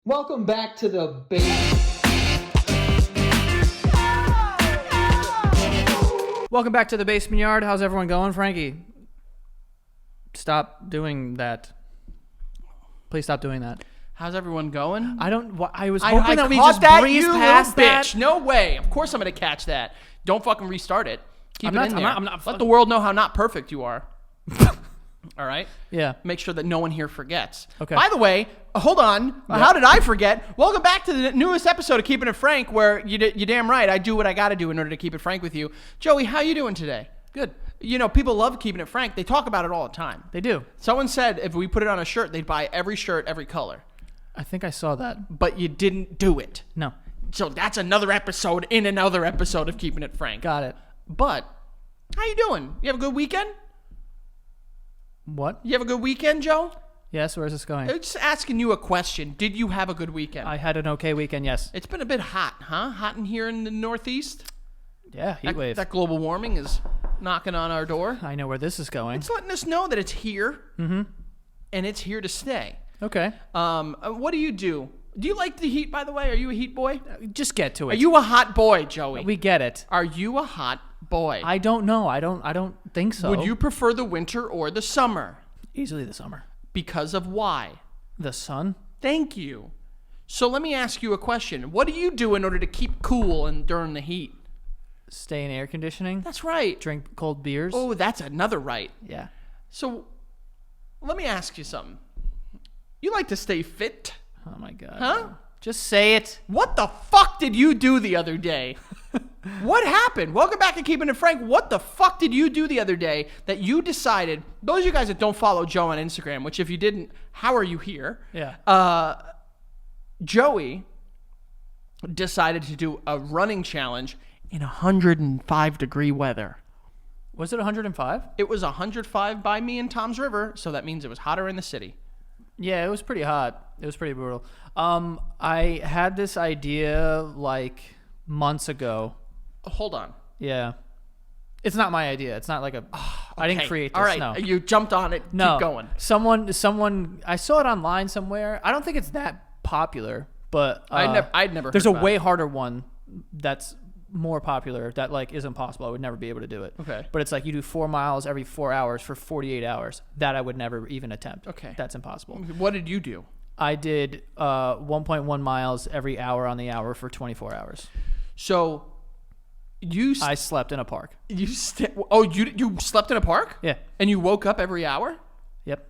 Welcome back to the base. Welcome back to the basement yard. How's everyone going, Frankie? Stop doing that. Please stop doing that. How's everyone going? I was hoping that we caught just that, breeze you past little that. bitch. No way. Of course I'm going to catch that. Don't fucking restart it. Keep it in there. I'm not Let the world know how not perfect you are. All right? Yeah. Make sure that no one here forgets. Okay. By the way, hold on. Yeah. How did I forget? Welcome back to the newest episode of Keeping It Frank, where you're damn right. I do what I got to do in order to keep it frank with you. Joey, how you doing today? Good. You know, people love Keeping It Frank. They talk about it all the time. They do. Someone said if we put it on a shirt, they'd buy every shirt, every color. I think I saw that. But you didn't do it. No. So that's another episode in another episode of Keeping It Frank. Got it. But how you doing? You have a good weekend? What? You have a good weekend, Joe? Yes, where's this going? I'm just asking you a question. Did you have a good weekend? I had an okay weekend, yes. It's been a bit hot, huh? Hot in here in the Northeast? Yeah, heat wave. That global warming is knocking on our door. I know where this is going. It's letting us know that it's here. Mm-hmm. And it's here to stay. Okay. What do you do? Do you like the heat, by the way? Are you a heat boy? Just get to it. Are you a hot boy, Joey? We get it. Are you a hot boy? I don't know. I don't think so. Would you prefer the winter or the summer? Easily the summer. Because of why? The sun? Thank you. So let me ask you a question. What do you do in order to keep cool and during the heat? Stay in air conditioning? That's right. Drink cold beers? Oh, that's another right. Yeah. So let me ask you something. You like to stay fit? Oh my God. Huh? Just say it. What the fuck did you do the other day? What happened? Welcome back to Keeping It Frank. What the fuck did you do the other day that you decided, those of you guys that don't follow Joe on Instagram, which if you didn't, how are you here? Yeah. Joey decided to do a running challenge in 105-degree weather. Was it 105? It was 105 by me in Tom's River, so that means it was hotter in the city. Yeah, it was pretty hot. It was pretty brutal. I had this idea like months ago. Hold on. Yeah. It's not my idea. It's not like a... I didn't create this, All right, no. you jumped on it. No. Keep going. Someone, I saw it online somewhere. I don't think it's that popular, but... I'd never There's heard a about way it. harder one that's more popular that like isn't possible. I would never be able to do it. Okay. But it's like you do 4 miles every 4 hours for 48 hours. That I would never even attempt. Okay. That's impossible. What did you do? I did 1.1 miles every hour on the hour for 24 hours. So I slept in a park. you slept in a park? Yeah. And you woke up every hour? Yep.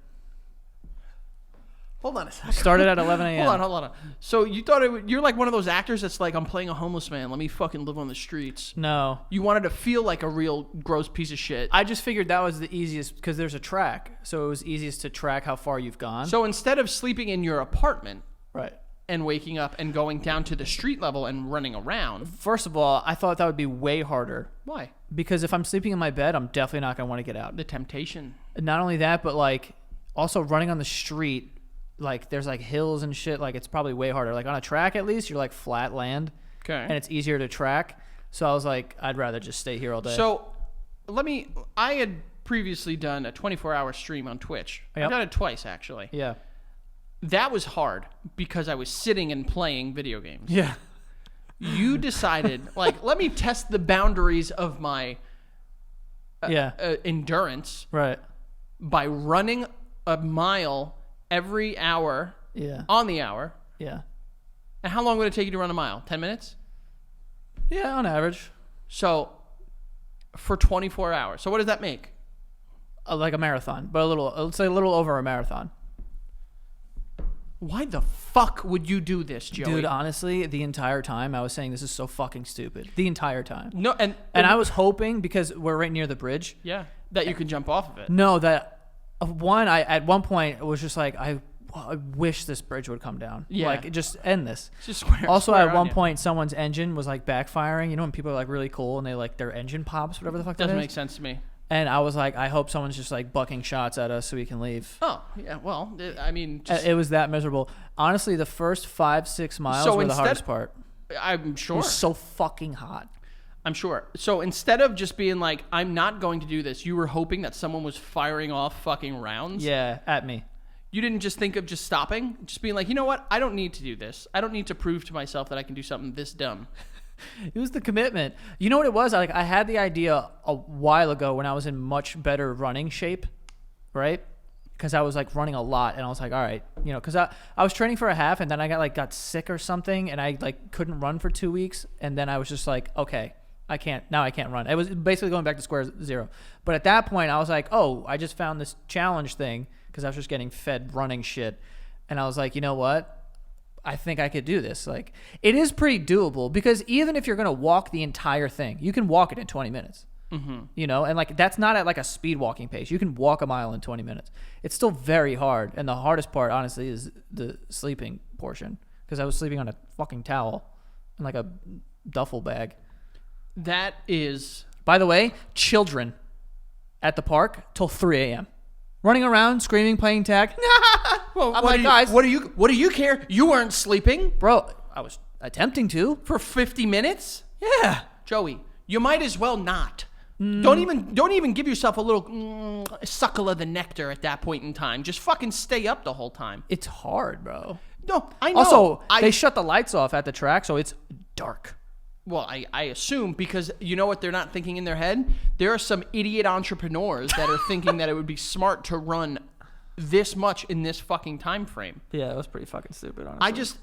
Hold on a second. Started at 11 a.m. Hold on. So you thought you're like one of those actors that's like, I'm playing a homeless man. Let me fucking live on the streets. No. You wanted to feel like a real gross piece of shit. I just figured that was the easiest because there's a track. So it was easiest to track how far you've gone. So instead of sleeping in your apartment right. and waking up and going down to the street level and running around. First of all, I thought that would be way harder. Why? Because if I'm sleeping in my bed, I'm definitely not going to want to get out. The temptation. Not only that, but like also running on the street, like there's like hills and shit. Like it's probably way harder. Like on a track, at least you're like flat land. Okay. And it's easier to track. So I was like, I'd rather just stay here all day. So I had previously done a 24-hour stream on Twitch. Yep. I've done it twice, actually. Yeah. That was hard because I was sitting and playing video games. Yeah. You decided, like, let me test the boundaries of my endurance Right. by running a mile every hour Yeah. on the hour. Yeah. And how long would it take you to run a mile? 10 minutes? Yeah, on average. So for 24 hours. So what does that make? Like a marathon, but let's say a little over a marathon. Why the fuck would you do this, Joey? Dude, honestly, the entire time I was saying this is so fucking stupid. The entire time. No, and I was hoping, because we're right near the bridge. Yeah, that you can jump off of it. No, that I at one point was just like, I wish this bridge would come down. Yeah. Like, just end this. Just square, Also, square at on one you. point, someone's engine was like backfiring. You know when people are like really cool and they like their engine pops, whatever the fuck Doesn't that make is? sense to me. And I was like, I hope someone's just like bucking shots at us so we can leave. Oh, yeah, well, I mean... Just, It was that miserable. Honestly, the first 5-6 miles So were the instead- hardest part. I'm It sure. was so fucking hot. I'm sure. So instead of just being like, I'm not going to do this, you were hoping that someone was firing off fucking rounds? Yeah, at me. You didn't just think of just stopping, just being like, you know what? I don't need to do this. I don't need to prove to myself that I can do something this dumb. It was the commitment. You know what it was? I had the idea a while ago when I was in much better running shape, right? Because I was like running a lot, and I was like, all right, you know, because I was training for a half, and then I got sick or something, and I like couldn't run for 2 weeks, and then I was just like, okay, I can't run. It was basically going back to square zero. But at that point, I was like, oh, I just found this challenge thing because I was just getting fed running shit, and I was like, you know what? I think I could do this. Like, it is pretty doable because even if you're gonna walk the entire thing, you can walk it in 20 minutes. Mm-hmm. You know, and like that's not at like a speed walking pace. You can walk a mile in 20 minutes. It's still very hard, and the hardest part, honestly, is the sleeping portion because I was sleeping on a fucking towel and like a duffel bag. That is, by the way, children at the park till 3 a.m. running around, screaming, playing tag. well, I'm like, guys, what do you care? You weren't sleeping, bro. I was attempting to for 50 minutes. Yeah, Joey, you might as well not. Don't even give yourself a little suckle of the nectar at that point in time. Just fucking stay up the whole time. It's hard, bro. No, I know. Also, they shut the lights off at the track, so it's dark. Well, I assume because you know what they're not thinking in their head? There are some idiot entrepreneurs that are thinking that it would be smart to run this much in this fucking time frame. Yeah, it was pretty fucking stupid, honestly.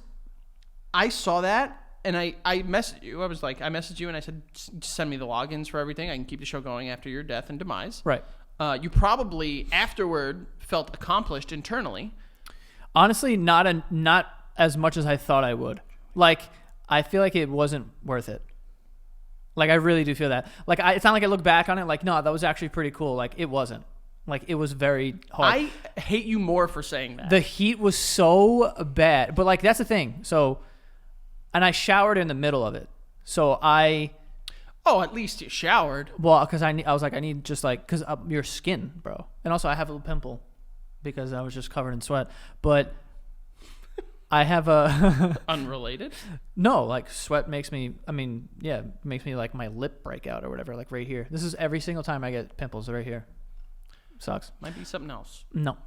I saw that. And I messaged you. I messaged you and I said, send me the logins for everything. I can keep the show going after your death and demise. Right. You probably afterward felt accomplished internally. Honestly, not as much as I thought I would. Like, I feel like it wasn't worth it. Like, I really do feel that. Like, it's not like I look back on it like, no, that was actually pretty cool. Like, it wasn't. Like, it was very hard. I hate you more for saying that. The heat was so bad. But, like, that's the thing. So... And I showered in the middle of it. So Oh, at least you showered. Well, because I was like, I need just like, because your skin, bro. And also I have a little pimple because I was just covered in sweat. But I have a... Unrelated? No, like sweat makes me, makes me like my lip break out or whatever, like right here. This is every single time I get pimples right here. Sucks. Might be something else. No.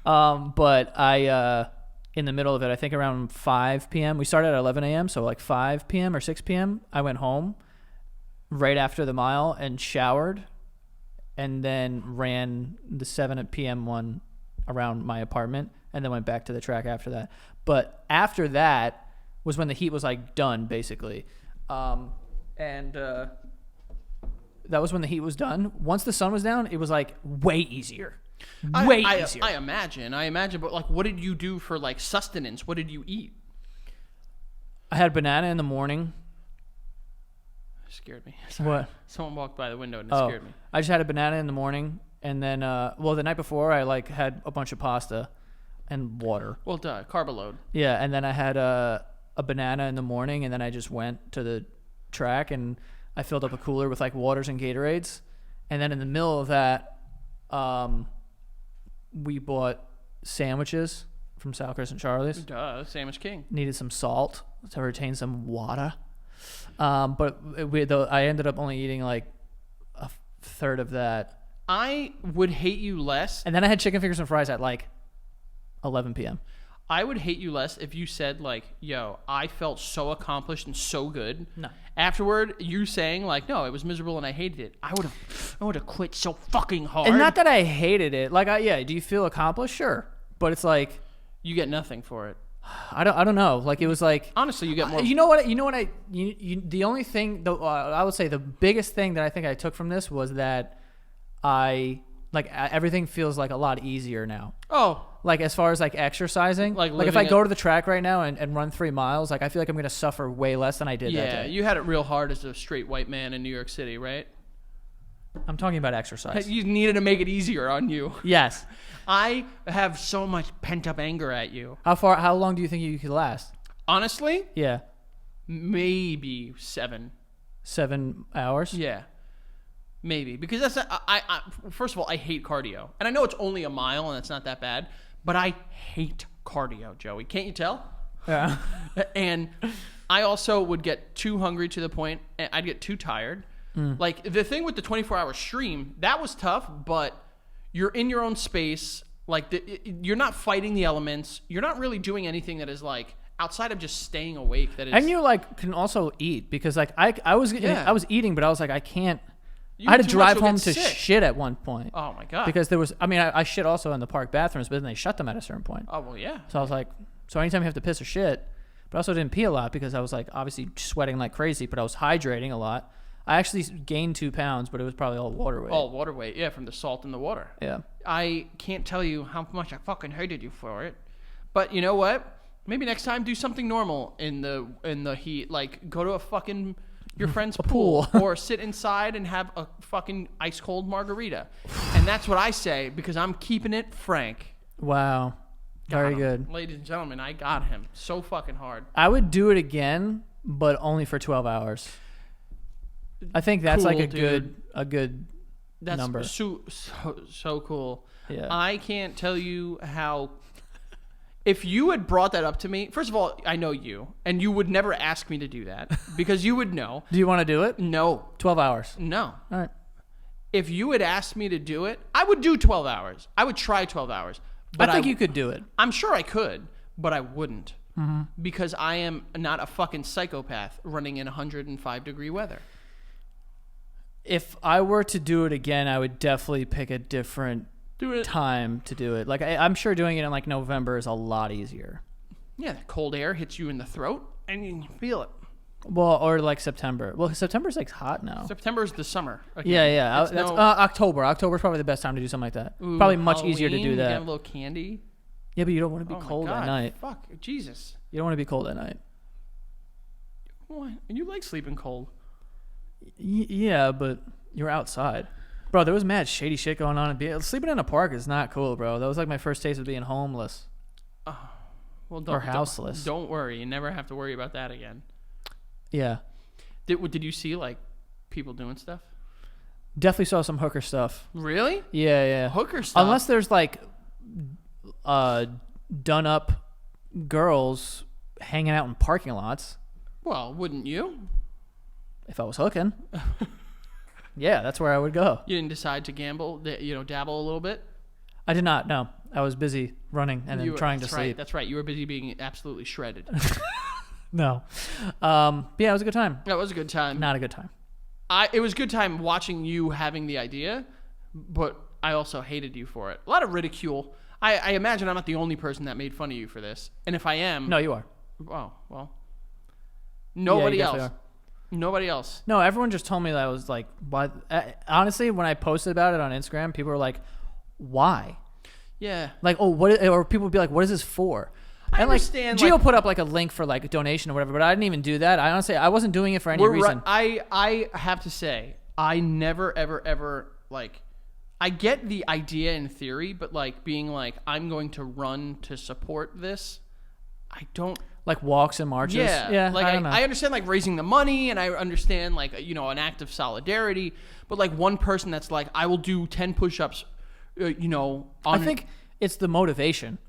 But I... in the middle of it, I think around 5 p.m. We started at 11 a.m., so like 5 p.m. or 6 p.m., I went home right after the mile and showered and then ran the 7 p.m. one around my apartment and then went back to the track after that. But after that was when the heat was like done, basically. That was when the heat was done. Once the sun was down, it was like way easier. Way easier. I imagine, but like, what did you do for like sustenance? What did you eat? I had banana in the morning. It scared me. Sorry. What? Someone walked by the window and it scared me. I just had a banana in the morning, and then, the night before I like had a bunch of pasta and water. Well, carb load. Yeah, and then I had a banana in the morning, and then I just went to the track and I filled up a cooler with like waters and Gatorades, and then in the middle of that, we bought sandwiches from Sal, Chris, and Charlie's. Sandwich king. Needed some salt to retain some water. But I ended up only eating like a third of that. I would hate you less. And then I had chicken fingers and fries at like 11 p.m. I would hate you less if you said like, yo, I felt so accomplished and so good. No. Afterward, you saying like, no, it was miserable and I hated it. I would have quit so fucking hard. And not that I hated it. Like, do you feel accomplished? Sure. But it's like, you get nothing for it. I don't know. Like, it was like, honestly, you get more. The only thing, I would say the biggest thing that I think I took from this was that everything feels like a lot easier now. Oh. Like, as far as like exercising, like if I go to the track right now and run 3 miles, like I feel like I'm going to suffer way less than I did that day. Yeah, you had it real hard as a straight white man in New York City, right? I'm talking about exercise. You needed to make it easier on you. Yes. I have so much pent-up anger at you. How long do you think you could last? Honestly? Yeah. Maybe 7. 7 hours? Yeah. Maybe. Because first of all, I hate cardio. And I know it's only a mile and it's not that bad, but I hate cardio, Joey. Can't you tell? Yeah. And I also would get too hungry to the point, and I'd get too tired. Like, the thing with the 24-hour stream, that was tough, but you're in your own space. Like you're not fighting the elements. You're not really doing anything that is like outside of just staying awake. That is, And you like can also eat because like I was eating, but I was like I can't. I had to eat too much, drive you'll home get to sick. shit at one point. Oh my god. Because there was, I mean, I shit also in the park bathrooms, but then they shut them at a certain point. Oh well, yeah. So I was like, so anytime you have to piss or shit, but I also didn't pee a lot because I was like obviously sweating like crazy, but I was hydrating a lot. I actually gained 2 pounds, but it was probably all water weight. All water weight, yeah, from the salt in the water. Yeah. I can't tell you how much I fucking hated you for it, but you know what? Maybe next time do something normal in the heat, like go to a fucking your friend's pool or sit inside and have a fucking ice cold margarita. And that's what I say because I'm keeping it frank. Wow. Very Got him. good. Ladies and gentlemen, I got him so fucking hard. I would do it again, but only for 12 hours. I think that's like Cool, a good That's number. So cool. Yeah. I can't tell you how. If you had brought that up to me, first of all, I know you, and you would never ask me to do that because you would know. Do you want to do it? No, 12 hours. no. All right. If you had asked me to do it, I would do 12 hours. I would try 12 hours. But I think you could do it. I'm sure I could, but I wouldn't because I am not a fucking psychopath running in 105-degree weather. If I were to do it again, I would definitely pick a different Do it. time to do it. Like I'm sure doing it in like November is a lot easier. Yeah, the cold air hits you in the throat and you feel it. Well, or like September. Well, September's like hot now. September is the summer. again. Yeah. It's That's no- October. October's probably the best time to do something like that. Ooh, Probably much easier to Halloween, do you that. Get a little candy. Yeah, but you don't want to be Oh my cold at God, night. Fuck, Jesus. You don't want to be cold at night. What? And you like sleeping cold. Yeah, but you're outside. Bro, there was mad shady shit going on. Sleeping in a park is not cool, bro. That was like my first taste of being homeless. Well, Or houseless. Don't worry. You never have to worry about that again. Yeah. Did you see like people doing stuff? Definitely saw some hooker stuff. Really? Yeah. Hooker stuff? Unless there's like done up girls hanging out in parking lots. Well, wouldn't you? If I was hooking. Yeah, that's where I would go. You didn't decide to gamble, dabble a little bit? I did not, no. I was busy running and then trying to That's right. sleep. That's right. You were busy being absolutely shredded. No. Yeah, it was a good time. That was a good time. Not a good time. It was a good time watching you having the idea, but I also hated you for it. A lot of ridicule. I imagine I'm not the only person that made fun of you for this. And if I am... No, you are. Oh, well. Nobody you else. definitely are. Nobody else. No, everyone just told me that I was like, why? Honestly, when I posted about it on Instagram, people were like, why? Yeah. Like, oh, or people would be like, what is this for? I And like, understand, Gio like- put up like a link for like a donation or whatever, but I didn't even do that. I wasn't doing it for any reason. I have to say, I never, ever, like, I get the idea in theory, but like being like, I'm going to run to support this, I don't. Like walks and marches. Yeah. Like I don't know. I understand like raising the money, and I understand like an act of solidarity, but like one person that's like, I will do 10 push-ups, I think it's the motivation.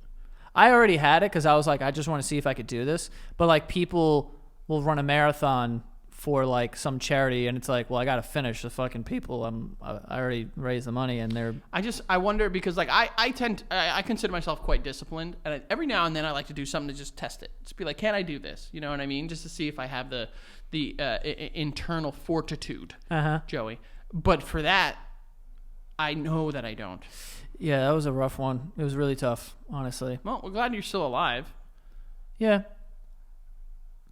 I already had it because I was like, I just want to see if I could do this. But like people will run a marathon for like some charity, and it's like, well, I got to finish the fucking people. I already raised the money, and they're. I wonder because like I consider myself quite disciplined, and every now and then I like to do something to just test it. Just be like, can I do this? You know what I mean? Just to see if I have the internal fortitude, Joey. But for that, I know that I don't. Yeah, that was a rough one. It was really tough, honestly. Well, we're glad you're still alive. Yeah.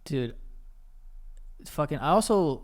Dude. Fucking. I also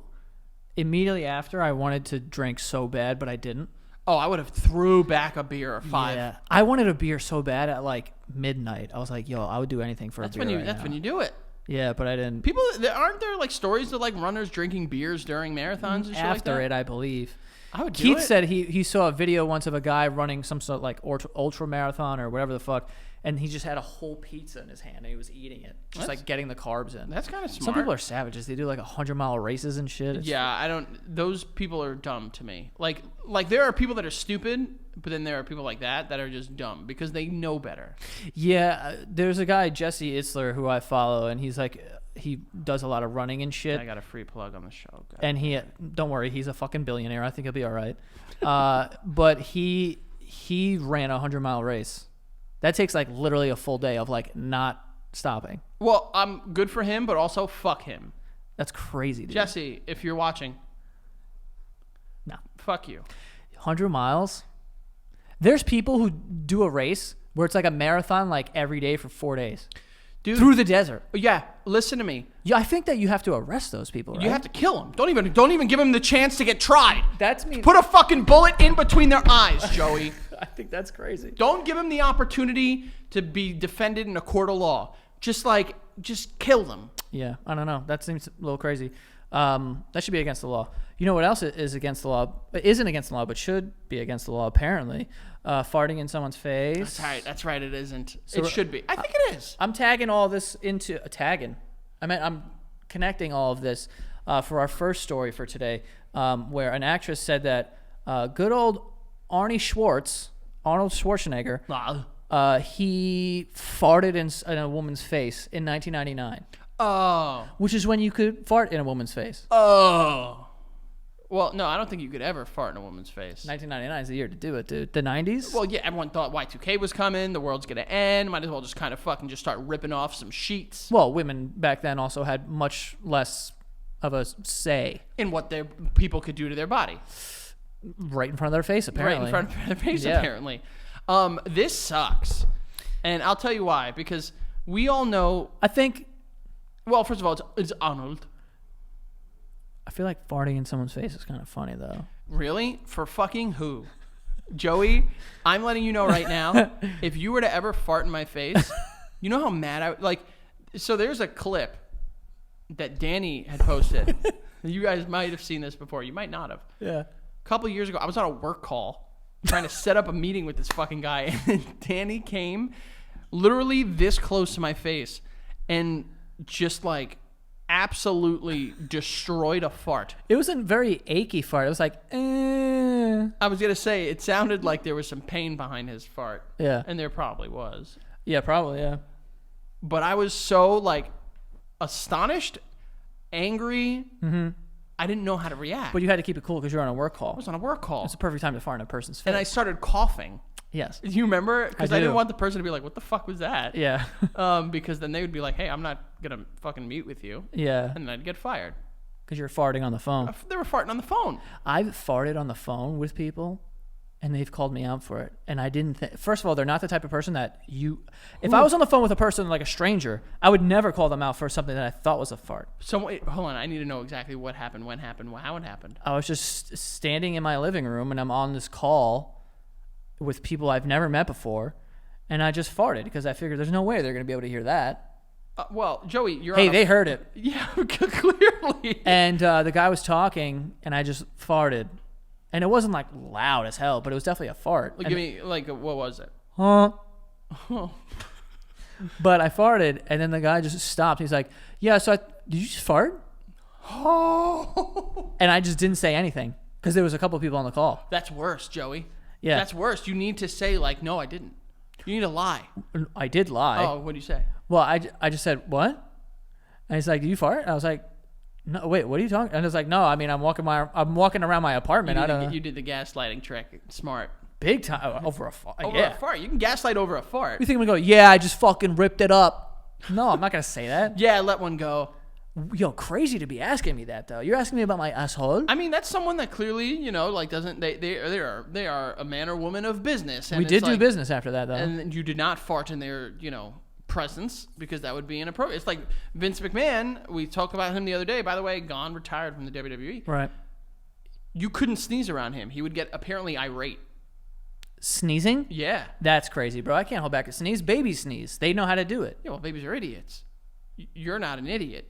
immediately after I wanted to drink so bad, but I didn't. Oh, I would have threw back a beer or 5. Yeah. I wanted a beer so bad at like midnight. I was like, yo, I would do anything for a beer. That's when you do it. Yeah, but I didn't. People, aren't there like stories of like runners drinking beers during marathons and shit like that? After it, I believe. I would do Keith it. said he saw a video once of a guy running some sort of like ultra marathon or whatever the fuck, and he just had a whole pizza in his hand and he was eating it, just like getting the carbs in. That's kind of smart. Some people are savages. They do like 100-mile races and shit. Yeah, those people are dumb to me. Like there are people that are stupid, but then there are people like that are just dumb because they know better. Yeah, there's a guy, Jesse Itzler, who I follow, and he's like, he does a lot of running and shit. I got a free plug on the show. God. And don't worry, he's a fucking billionaire. I think he'll be all right. But he ran a 100-mile race. That takes like literally a full day of like not stopping. Well, I'm good for him, but also fuck him. That's crazy, dude. Jesse, if you're watching, No. fuck you. 100 miles? There's people who do a race where it's like a marathon like every day for 4 days. Dude, Through the desert. yeah, listen to me. Yeah, I think that you have to arrest those people, right? You have to kill them. Don't even give them the chance to get tried. That's me. Put a fucking bullet in between their eyes, Joey. I think that's crazy. Don't give them the opportunity to be defended in a court of law. Just kill them. Yeah, I don't know. That seems a little crazy. That should be against the law. You know what else is against the law? It isn't against the law, but should be against the law, apparently. Farting in someone's face. That's right, it isn't. So it should be. I think it is. I'm tagging all this into I'm connecting all of this for our first story for today, where an actress said that good old Arnold Schwarzenegger, he farted in a woman's face in 1999. Oh. Which is when you could fart in a woman's face. Oh. Well, no, I don't think you could ever fart in a woman's face. 1999 is the year to do it, dude. The 90s? Well, yeah, everyone thought Y2K was coming. The world's going to end. Might as well just kind of fucking just start ripping off some sheets. Well, women back then also had much less of a say. In what their people could do to their body. Right in front of their face, apparently. Right in front of their face, Yeah. apparently. This sucks. And I'll tell you why. Because we all know... I think... Well, first of all, it's Arnold. I feel like farting in someone's face is kind of funny, though. Really? For fucking who? Joey, I'm letting you know right now, if you were to ever fart in my face, you know how mad I... Like, so there's a clip that Danny had posted. You guys might have seen this before. You might not have. Yeah. A couple of years ago, I was on a work call trying to set up a meeting with this fucking guy, and Danny came literally this close to my face and just like absolutely destroyed a fart. It wasn't very achy fart. It was like, I was going to say, it sounded like there was some pain behind his fart. Yeah. And there probably was. Yeah, probably, yeah. But I was so like astonished, angry. Mm-hmm. I didn't know how to react. But you had to keep it cool because you're on a work call. I was on a work call. It's the perfect time to fart in a person's face. And I started coughing. Yes. Do you remember? Because I do. didn't want the person to be like, what the fuck was that? Yeah. Because then they would be like, hey, I'm not going to fucking meet with you. Yeah. And then I'd get fired. Because you're farting on the phone. They were farting on the phone. I've farted on the phone with people, and they've called me out for it. And I didn't think... First of all, they're not the type of person that you... If I was on the phone with a person like a stranger, I would never call them out for something that I thought was a fart. So, wait, hold on. I need to know exactly what happened, when happened, how it happened. I was just standing in my living room, and I'm on this call with people I've never met before, and I just farted because I figured there's no way they're going to be able to hear that. Well, Joey, you're Hey, on they heard it. Yeah, clearly. And the guy was talking, and I just farted. And it wasn't like loud as hell, but it was definitely a fart. Like, give me, like, what was it? Huh? Oh. But I farted, and then the guy just stopped. He's like, yeah, so did you just fart? Oh. And I just didn't say anything because there was a couple of people on the call. That's worse, Joey. Yeah. That's worse. You need to say, like, no, I didn't. You need to lie. I did lie. Oh, what do you say? Well, I just said, what? And he's like, did you fart? And I was like, no, wait, what are you talking? And it's like, no, I mean, I'm walking around my apartment. You did the gaslighting trick. Smart. Big time. Over a fart. Over Yeah. a fart. You can gaslight over a fart. You think I'm going to go, yeah, I just fucking ripped it up. No, I'm not going to say that. Yeah, let one go. Yo, crazy to be asking me that, though. You're asking me about my asshole? I mean, that's someone that clearly, you know, like doesn't, they are a man or woman of business. And We it's did do like, business after that, though. And you did not fart in their, you know, presence because that would be inappropriate. It's like Vince McMahon. We talked about him the other day. By the way, gone, retired from the WWE. Right. You couldn't sneeze around him. He would get apparently irate. Sneezing? Yeah. That's crazy, bro. I can't hold back a sneeze. Babies sneeze. They know how to do it. Yeah, well, babies are idiots. You're not an idiot.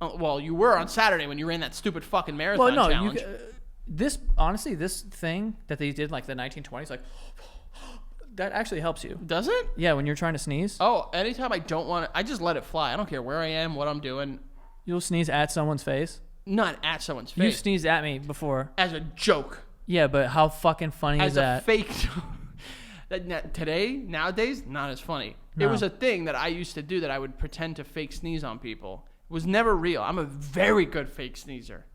Well, you were on Saturday when you ran that stupid fucking marathon challenge. This thing that they did like the 1920s, like that actually helps you. Does it? Yeah, when you're trying to sneeze. Oh, anytime I don't want to, I just let it fly. I don't care where I am, what I'm doing. You'll sneeze at someone's face. Not at someone's face. You sneezed at me before. As a joke. Yeah, but how fucking funny is that? As a fake Nowadays, not as funny. No. It was a thing that I used to do that I would pretend to fake sneeze on people. It was never real. I'm a very good fake sneezer.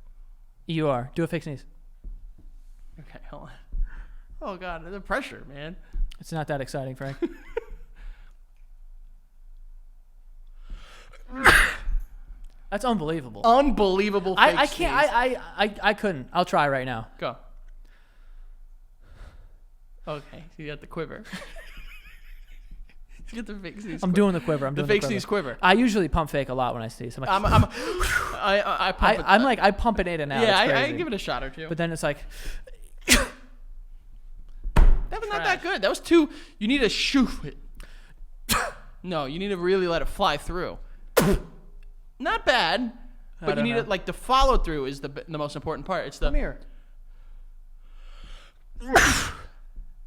You are. Do a fake sneeze. Okay, hold on. Oh, God, the pressure, man. It's not that exciting, Frank. That's unbelievable. Unbelievable. I can't. I couldn't. I'll try right now. Go. Okay, you got the quiver. You get the fake sneeze. I'm doing the quiver. I'm the doing fake the quiver. sneeze quiver. I usually pump fake a lot when I sneeze. I'm like, I pump it. I'm like, I pump it in and out. Yeah, It's I crazy. give it a shot or two. But then it's like, that was not that good. That was too. You need to shoo it. No, you need to really let it fly through. Not bad, but you need it like the follow through is the most important part. It's the come here.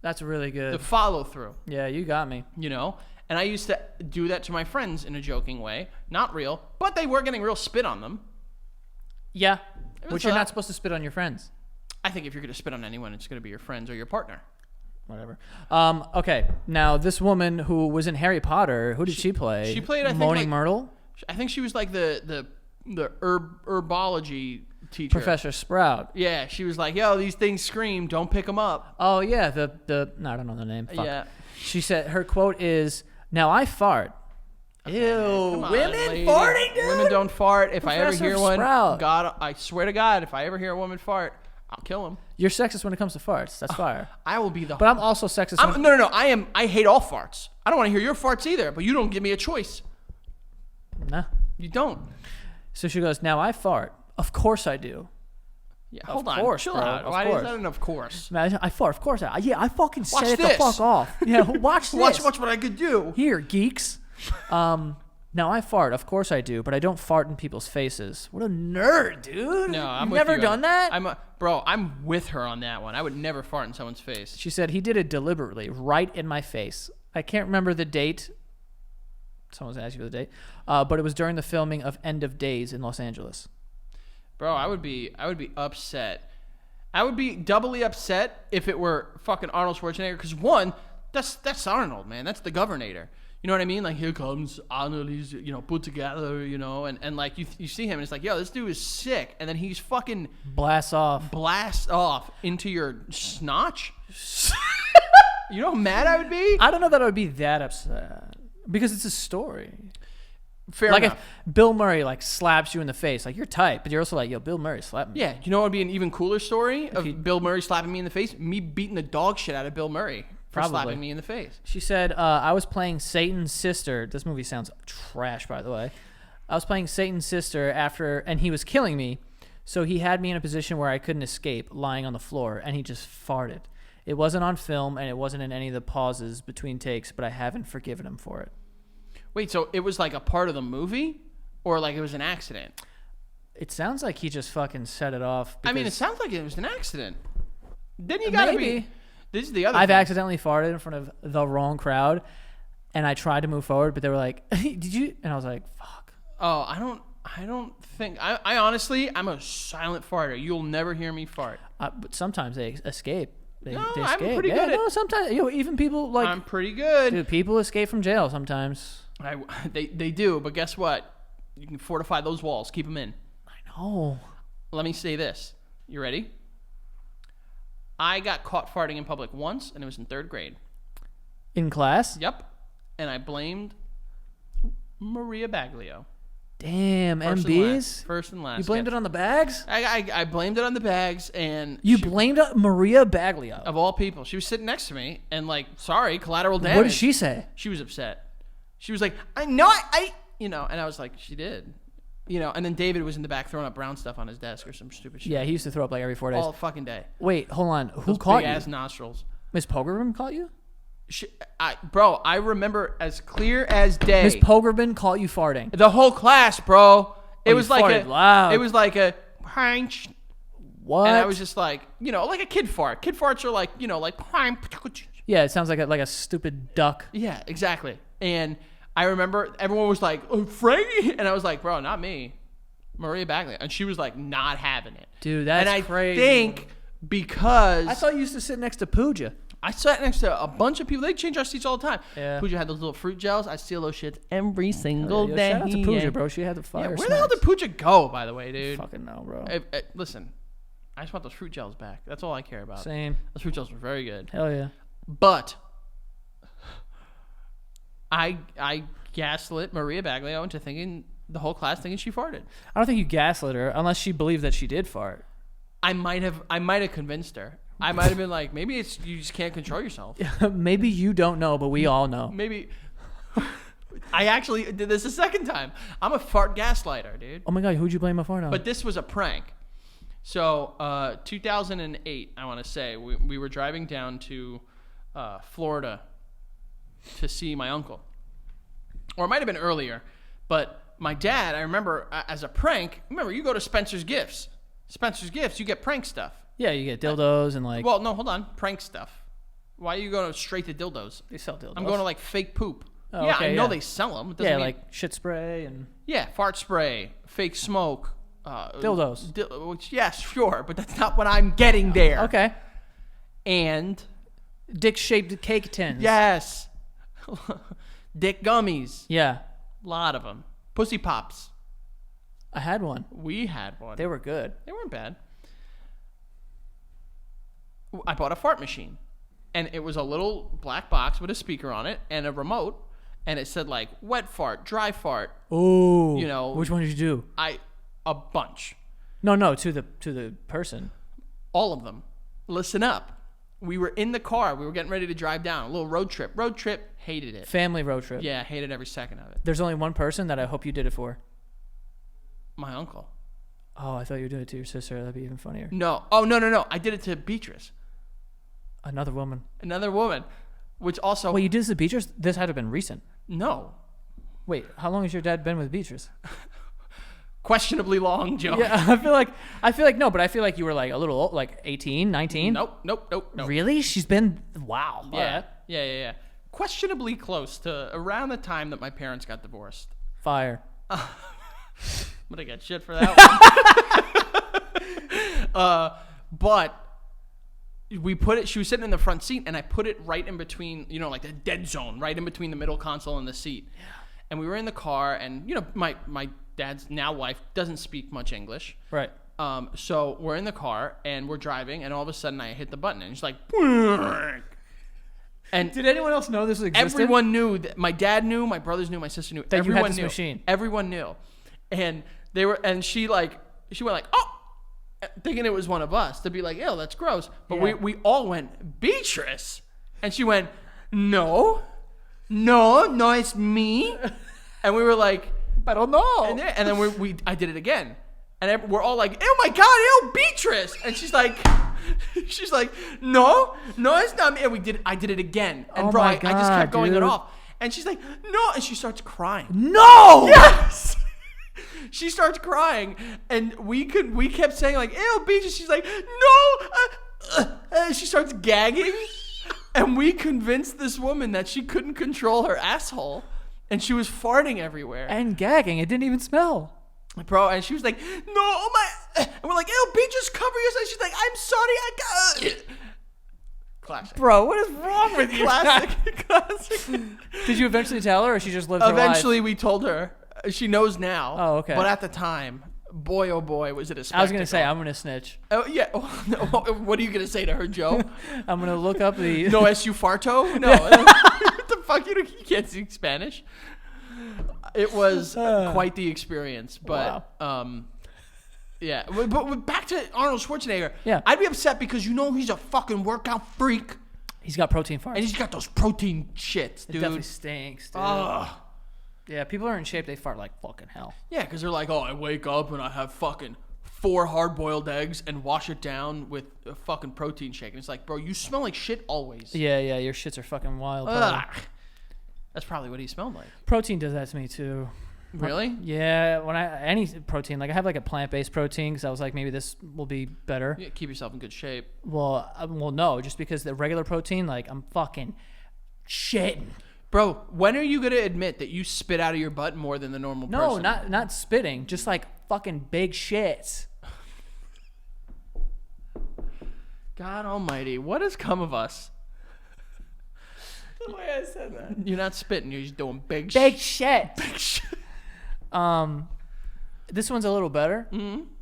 That's really good. The follow through. Yeah, you got me. You know, and I used to do that to my friends in a joking way, not real, but they were getting real spit on them. Yeah, was which you're a- not supposed to spit on your friends. I think if you're gonna spit on anyone, it's gonna be your friends or your partner. Whatever. Okay, now this woman who was in Harry Potter, who did she play? She played, I think, Moaning like- Myrtle? I think she was like the herbology teacher. Professor Sprout. Yeah, she was like, "Yo, these things scream. Don't pick them up." Oh yeah, no, I don't know the name. Fuck. Yeah. She said her quote is, "Now I fart." Come Ew, on, women lady. farting, dude. Women don't fart. If I ever Professor hear one, Sprout. God, I swear to God, if I ever hear a woman fart, I'll kill him. You're sexist when it comes to farts. That's fire. I will be the. But I'm also sexist. When, No. I hate all farts. I don't want to hear your farts either. But you don't give me a choice. nah. You don't. So she goes, "Now I fart. Of course I do." Yeah. Of Hold on. course, Chill bro. out. Of Why course. is that an of course? Man, I fart. Of course I fucking Watch said it this. the fuck off. Yeah, watch this. Watch what I could do. Here, geeks. Now I fart. Of course I do, but I don't fart in people's faces. What a nerd, dude. No, I'm You've with never you done on that? I'm with her on that one. I would never fart in someone's face. She said he did it deliberately, right in my face. I can't remember the date. Someone's asking for the date. But it was during the filming of End of Days in Los Angeles. Bro, I would be upset. I would be doubly upset if it were fucking Arnold Schwarzenegger. Because one, that's Arnold, man. That's the Governator. You know what I mean? Like, here comes Arnold. He's, put together, and like you see him and it's like, yo, this dude is sick. And then he's fucking Blast off into your snotch. You know how mad I would be? I don't know that I would be that upset. Because it's a story. Fair like enough. if Bill Murray like slaps you in the face, like you're tight, but you're also like, yo, Bill Murray slapped me. Yeah, you know what would be an even cooler story of Bill Murray slapping me in the face? Me beating the dog shit out of Bill Murray for Probably. slapping me in the face. She said, I was playing Satan's sister. This movie sounds trash, by the way. I was playing Satan's sister and he was killing me. So he had me in a position where I couldn't escape, lying on the floor, and he just farted. It wasn't on film, and it wasn't in any of the pauses between takes, but I haven't forgiven him for it. Wait, so it was like a part of the movie? Or like it was an accident? It sounds like he just fucking set it off. I mean, it because sounds like it was an accident. Then you gotta maybe. be... This is the other I've thing. accidentally farted in front of the wrong crowd, and I tried to move forward, but they were like, did you? And I was like, fuck. Oh, I don't think... I honestly, I'm a silent farter. You'll never hear me fart. But sometimes they escape. They No, they I'm escape. pretty Yeah, good at- no, sometimes even people like I'm pretty good. dude, people escape from jail sometimes. They do, but guess what? You can fortify those walls. Keep them in. I know. Let me say this. You ready? I got caught farting in public once, and it was in 3rd grade. In class? Yep. And I blamed Maria Baglio. Damn, First and MBs. last. First and last. You blamed yes. it on the bags? I blamed it on the bags, and You she- blamed Maria Baglio. of all people, she was sitting next to me, and like, sorry, collateral damage. What did she say? She was upset. She was like, I know, and I was like, she did, and then David was in the back throwing up brown stuff on his desk or some stupid shit. Yeah, he used to throw up like every 4 days. All fucking day. Wait, hold on. Who Those caught big ass you? nostrils. Miss Pogerman caught you? Bro, I remember as clear as day. Miss Pogerman caught you farting. The whole class, bro. It you was like farted loud. It was like a punch, What? and I was just like, like a kid fart. Kid farts are like, like. Yeah, it sounds like a stupid duck. Yeah, exactly. And I remember everyone was like, "Oh, Frankie," and I was like, "Bro, not me, Maria Bagley," and she was like, not having it. Dude, that's and I crazy. think because I thought you used to sit next to Pooja. I sat next to a bunch of people. They change our seats all the time. Yeah. Pooja had those little fruit gels. I steal those shits every single Yo, day. shout out to Pooja, Yeah. bro. She had the fire. Yeah, where the hell did Pooja go, by the way, dude? Fucking no, bro. Listen, I just want those fruit gels back. That's all I care about. Same. Those fruit gels were very good. Hell yeah. But I gaslit Maria Baglio into thinking the whole class thinking she farted. I don't think you gaslit her unless she believed that she did fart. I might have convinced her. I might have been like, maybe it's you just can't control yourself. Maybe you don't know, but we all know. Maybe. I actually did this a second time. I'm a fart gaslighter, dude. Oh my God, who'd you blame a fart on? But this was a prank. So, 2008, I want to say, we were driving down to Florida to see my uncle. Or it might have been earlier. But my dad, I remember, as a prank, remember, you go to Spencer's Gifts. Spencer's Gifts, you get prank stuff. Yeah, you get dildos and like... Well, no, hold on. Prank stuff. Why are you going straight to dildos? They sell dildos. I'm going to like fake poop. Oh, yeah, okay, I know they sell them. Yeah, like shit spray and... Yeah, fart spray, fake smoke. Dildos. Which, yes, sure, but that's not what I'm getting there. Okay. And... Dick-shaped cake tins. Yes. Dick gummies. Yeah. A lot of them. Pussy Pops. I had one. We had one. They were good. They weren't bad. I bought a fart machine. And it was a little black box with a speaker on it and a remote. And it said like wet fart, dry fart. Oh. You know. Which one did you do? A bunch. No, to the person. All of them. Listen up. We were in the car. We were getting ready to drive down. A little road trip. Road trip. Hated it. Family road trip. Yeah, hated every second of it. There's only one person that I hope you did it for. My uncle. Oh, I thought you did it to your sister. That'd be even funnier. No. Oh, no. I did it to Beatrice. Another woman. Another woman. Which also... Wait, you did this to Beatrice? This had to have been recent. No. Wait, how long has your dad been with Beatrice? Questionably long, Joe. Yeah, I feel like no, but I feel like you were like a little old, like 18, 19. Nope. Really? She's been... Wow. Yeah. Yeah. Questionably close to around the time that my parents got divorced. Fire. I'm gonna get shit for that one. But we put it. She was sitting in the front seat, and I put it right in between. You know, like the dead zone, right in between the middle console and the seat. Yeah. And we were in the car, and you know, my dad's now wife doesn't speak much English. Right. So we're in the car and we're driving, and all of a sudden I hit the button, and it's like. And did anyone else know this existed? Everyone knew. That my dad knew. My brothers knew. My sister knew. That everyone you had this knew. machine. Everyone knew, and they were. And she went like, oh, thinking it was one of us to be like, ew, that's gross. But Yeah. we all went, Beatrice, and she went, no, it's me, and we were like, I don't know. and then I did it again, and we're all like, oh my god, ew, Beatrice, and she's like. No, it's not me. And I did it again. And Oh bro, my I just kept God, going it dude. off. And she's like, no. And she starts crying. No! Yes! She starts crying. And we kept saying like, ew, Beatrice. She's like, no. And she starts gagging. And we convinced this woman that she couldn't control her asshole. And she was farting everywhere. And gagging. It didn't even smell. Bro, and she was like, no, oh my. And we're like, ew, Beatrice, cover yourself. She's like, I'm sorry, I got. Classic. Bro, what is wrong with you? Classic. Did you eventually tell her, or she just lived her life? Eventually, we told her. She knows now. Oh, okay. But at the time, boy, oh boy, was it a spectacle. I was going to say, I'm going to snitch. Oh, yeah. What are you going to say to her, Joe? I'm going to look up the... No es you farto? No. What the fuck? You can't speak Spanish? It was quite the experience, but Wow. Yeah. But back to Arnold Schwarzenegger. Yeah. I'd be upset because you know he's a fucking workout freak, He's got protein farts. and he's got those protein shits, It dude. definitely stinks, dude. Ugh. Yeah, people are in shape. They fart like fucking hell. Yeah, because they're like, oh, I wake up and I have fucking 4 hard-boiled eggs and wash it down with a fucking protein shake, and it's like, bro, you smell like shit always. Yeah, your shits are fucking wild. Ugh. That's probably what he smelled like. Protein does that to me too. Really? Yeah, when any protein, like I have like a plant-based protein because I was like, maybe this will be better. Yeah, keep yourself in good shape. Well, no, just because the regular protein, like I'm fucking shitting. Bro, when are you gonna admit that you spit out of your butt more than the normal No, person? not spitting, just like fucking big shits. God almighty, what has come of us? The way I said that. You're not spitting, you're just doing big Big shit. shit. Big shit. This one's a little better,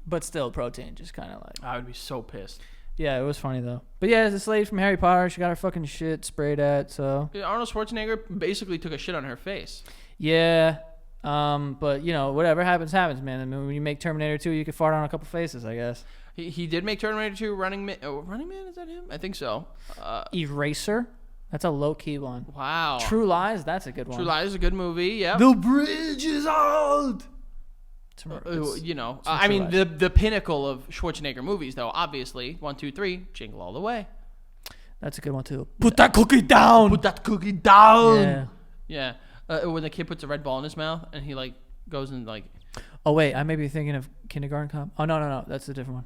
but still protein, just kind of like. I would be so pissed. Yeah, it was funny though. But yeah, this lady from Harry Potter, she got her fucking shit sprayed at, so. Yeah, Arnold Schwarzenegger basically took a shit on her face. Yeah, But whatever happens, man. I mean, when you make Terminator 2, you can fart on a couple faces, I guess. He did make Terminator 2. Running Man, is that him? I think so. Eraser, that's a low key one. Wow. True Lies, that's a good one. True Lies is a good movie. Yeah. The bridge is out. I mean, the pinnacle of Schwarzenegger movies, though. Obviously, 1, 2, 3, Jingle All the Way. That's a good one too. Put that cookie down. Put that cookie down. Yeah. When the kid puts a red ball in his mouth and he goes and Oh wait, I may be thinking of Kindergarten Cop. Oh no, that's a different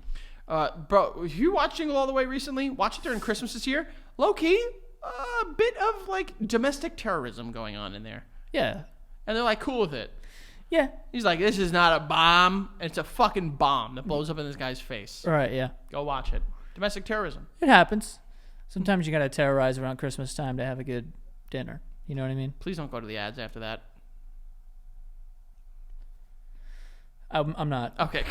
one. Bro, if you watched Jingle All the Way recently, watch it during Christmas this year. Low key, a bit of domestic terrorism going on in there. Yeah. And they're cool with it. Yeah. He's like, this is not a bomb. It's a fucking bomb that blows up in this guy's face. All right. Yeah. Go watch it. Domestic terrorism. It happens. Sometimes you gotta terrorize around Christmas time to have a good dinner. You know what I mean? Please don't go to the ads after that. I'm not. Okay.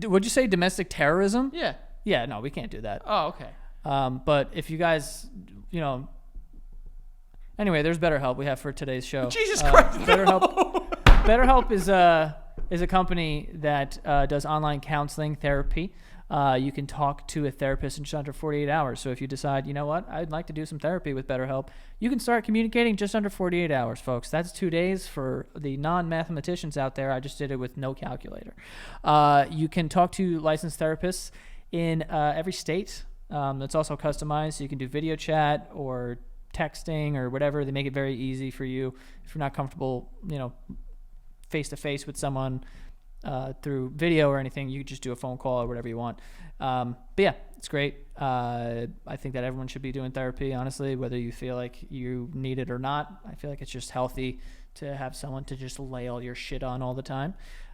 Would you say domestic terrorism? Yeah. Yeah. No, we can't do that. Oh, okay. But if you guys, anyway, there's BetterHelp we have for today's show. Jesus Christ. BetterHelp is a company that does online counseling therapy. You can talk to a therapist in just under 48 hours. So if you decide, you know what, I'd like to do some therapy with BetterHelp, you can start communicating just under 48 hours, folks. That's 2 days for the non-mathematicians out there. I just did it with no calculator. You can talk to licensed therapists in every state. That's also customized. So you can do video chat or texting or whatever. They make it very easy for you. If you're not comfortable, face-to-face with someone through video or anything, you just do a phone call or whatever you want. But yeah, it's great. I think that everyone should be doing therapy, honestly, whether you feel like you need it or not. I feel like it's just healthy to have someone to just lay all your shit on all the time.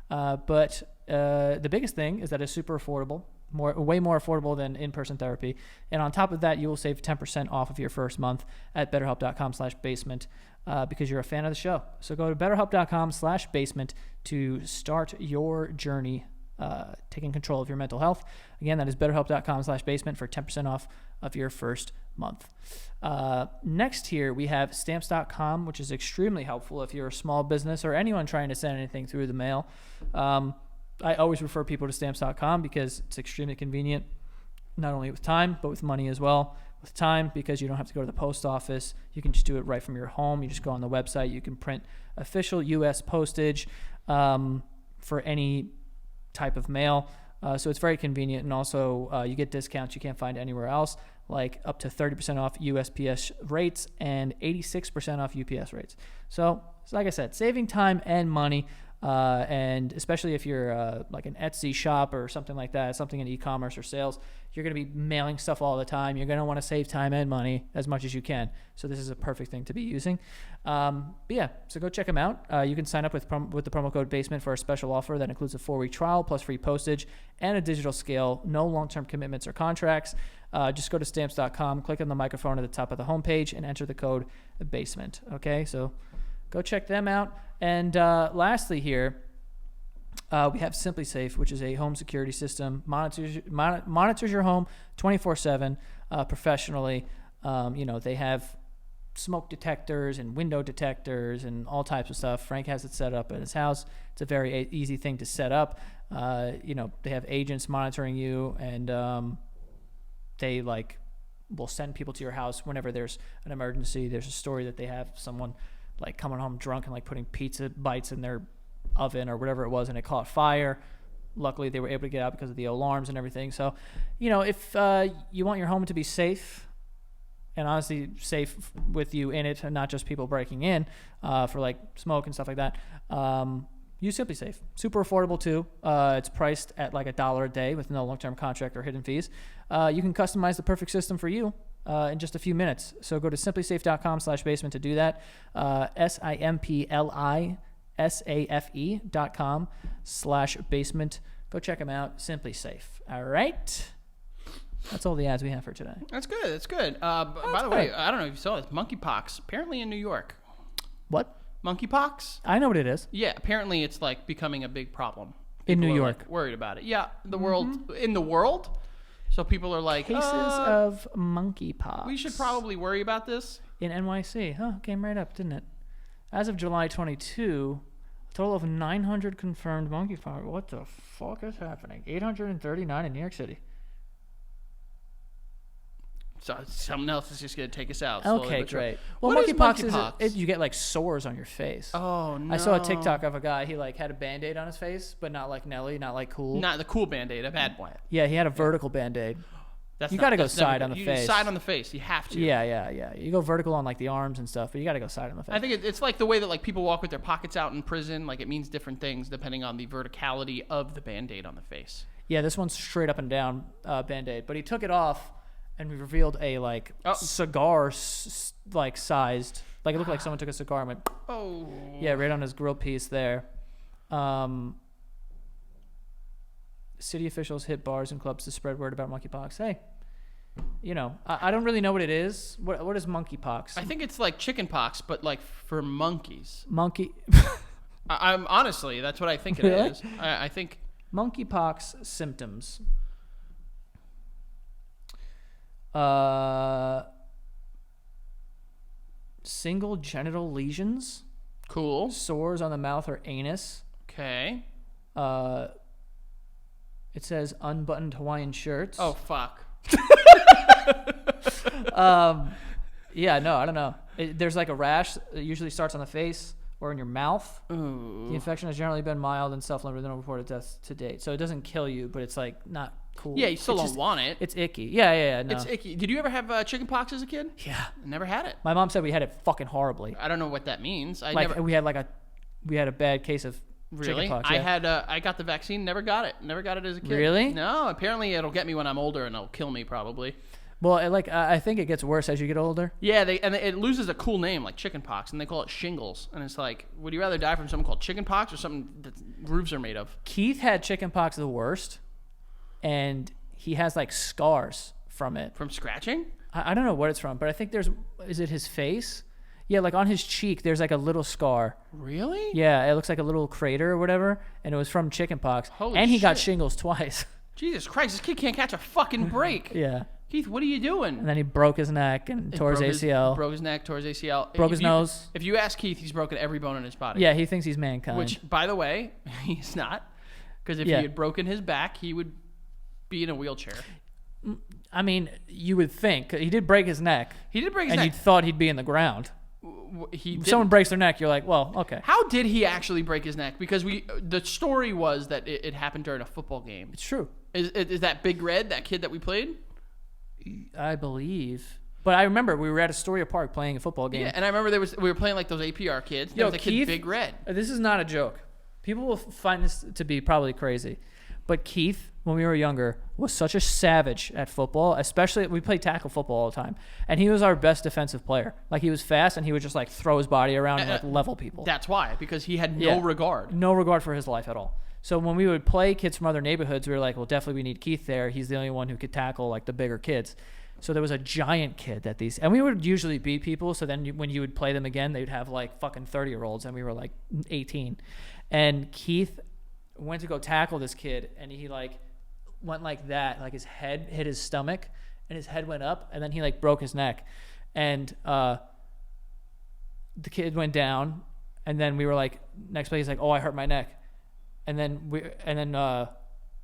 But the biggest thing is that it's super affordable, way more affordable than in-person therapy. And on top of that, you will save 10% off of your first month at betterhelp.com/basement. Because you're a fan of the show. So go to betterhelp.com/basement to start your journey taking control of your mental health. Again, that is betterhelp.com/basement for 10% off of your first month. Next here, we have stamps.com, which is extremely helpful if you're a small business or anyone trying to send anything through the mail. I always refer people to stamps.com because it's extremely convenient, not only with time, but with money as well. With time, because you don't have to go to the post office. You can just do it right from your home. You just go on the website. You can print official U.S. postage for any type of mail. So it's very convenient. And also you get discounts you can't find anywhere else, like up to 30% off USPS rates and 86% off UPS rates. So like I said, saving time and money. And especially if you're like an Etsy shop or something like that, something in e-commerce or sales, you're going to be mailing stuff all the time. You're going to want to save time and money as much as you can. So this is a perfect thing to be using. But yeah, so go check them out. You can sign up with the promo code BASEMENT for a special offer that includes a 4-week trial plus free postage and a digital scale. No long-term commitments or contracts. Just go to stamps.com, click on the microphone at the top of the homepage, and enter the code BASEMENT. Okay, so go check them out. And lastly here, we have Simply Safe, which is a home security system, monitors your home 24/7 professionally. They have smoke detectors and window detectors and all types of stuff. Frank has it set up at his house. It's a very easy thing to set up. They have agents monitoring you, and they will send people to your house whenever there's an emergency. There's a story that they have someone coming home drunk and putting pizza bites in their oven or whatever it was, and it caught fire. Luckily, they were able to get out because of the alarms and everything. So, if you want your home to be safe, and honestly safe with you in it and not just people breaking in for smoke and stuff like that, use Simply Safe. Super affordable too. It's priced at $1 a day with no long-term contract or hidden fees. You can customize the perfect system for you in just a few minutes. So go to simplysafe.com/basement to do that. SIMPLISAFE.com/basement. Go check them out. Simply Safe. All right. That's all the ads we have for today. That's good. That's good. By the way, I don't know if you saw this. Monkeypox, apparently in New York. What? Monkeypox? I know what it is. Yeah, apparently it's becoming a big problem. In New York. Worried about it. Yeah, in the world. So people are cases of monkeypox. We should probably worry about this. In NYC. Huh, came right up, didn't it? As of July 22, a total of 900 confirmed monkeypox. What the fuck is happening? 839 in New York City. So something else is just going to take us out. slowly Okay, but surely. great. Well, What is monkeypox is you get like sores on your face. Oh, no. I saw a TikTok of a guy. He like had a Band-Aid on his face, but not like Nelly, not like cool. Not the cool Band-Aid, a bad one. Yeah, he had a vertical Band-Aid. That's You got to go that's never side good. on the You face. Side on the face. You have to. Yeah. You go vertical on like the arms and stuff, but you got to go side on the face. I think it's like the way that like people walk with their pockets out in prison. Like it means different things depending on the verticality of the Band-Aid on the face. Yeah, this one's straight up and down Band-Aid, but he took it off and we revealed a like cigar like sized, like it looked like someone took a cigar and went, oh. Yeah, right on his grill piece there. City officials hit bars and clubs to spread word about monkeypox. Hey, you know, I don't really know what it is. What is monkeypox? I think it's like chickenpox, but like for monkeys. Monkey. I'm honestly, that's what I think it Really? is. I think Monkeypox symptoms. Single genital lesions, cool. sores on the mouth or anus. Okay. It says unbuttoned Hawaiian shirts. Oh fuck. Yeah, no, I don't know. There's like a rash. It usually starts on the face or in your mouth. Ooh. The infection has generally been mild and self-limited with no reported deaths to date. So it doesn't kill you, but it's like not cool. Yeah, you still It's don't just- want it. It's icky. Yeah. No. It's icky. Did you ever have chickenpox as a kid? Yeah. Never had it. My mom said we had it fucking horribly. I don't know what that means. I Like never. we had a bad case of Really? chickenpox. I Yeah. had. I got the vaccine. Never got it. Never got it as a kid. Really? No. Apparently, it'll get me when I'm older, and it'll kill me probably. Well, I think it gets worse as you get older. Yeah, it loses a cool name like chickenpox, and they call it shingles. And it's like, would you rather die from something called chickenpox or something that roofs are made of? Keith had chickenpox the worst, and he has like scars from it. From scratching? I don't know what it's from, but I think is it his face? Yeah, like on his cheek, there's like a little scar. Really? Yeah, it looks like a little crater or whatever, and it was from chickenpox. Holy and he got shit. shingles twice. Jesus Christ, this kid can't catch a fucking break. Yeah. Keith, what are you doing? And then he broke his neck and tore his ACL. Broke his neck, tore his ACL. Broke his nose. If you ask Keith, he's broken every bone in his body. Yeah, he thinks he's mankind. Which, by the way, he's not. Because if Yeah. he had broken his back, he would be in a wheelchair. I mean, you would think. He did break his neck. He did break his And you neck. thought he'd be in the ground. He If someone didn't. breaks their neck, you're like, well, okay. How did he actually break his neck? Because the story was that it happened during a football game. It's true. Is that Big Red, that kid that we played? I believe. But I remember we were at Astoria Park playing a football game. Yeah, and I remember we were playing like those APR kids. There Yo, was a kid Keith, Big Red. This is not a joke. People will find this to be probably crazy. But Keith, when we were younger, was such a savage at football, especially we played tackle football all the time. And he was our best defensive player. Like he was fast and he would just like throw his body around and like level people. That's why, because he had no Yeah. regard. No regard for his life at all. So when we would play kids from other neighborhoods, we were like, well, definitely we need Keith there. He's the only one who could tackle like the bigger kids. So there was a giant kid that and we would usually beat people. So then when you would play them again, they'd have like fucking 30-year-olds and we were like 18. And Keith went to go tackle this kid and he like went like that, like his head hit his stomach and his head went up and then he like broke his neck. And the kid went down and then we were like, next play, he's like, oh, I hurt my neck. And then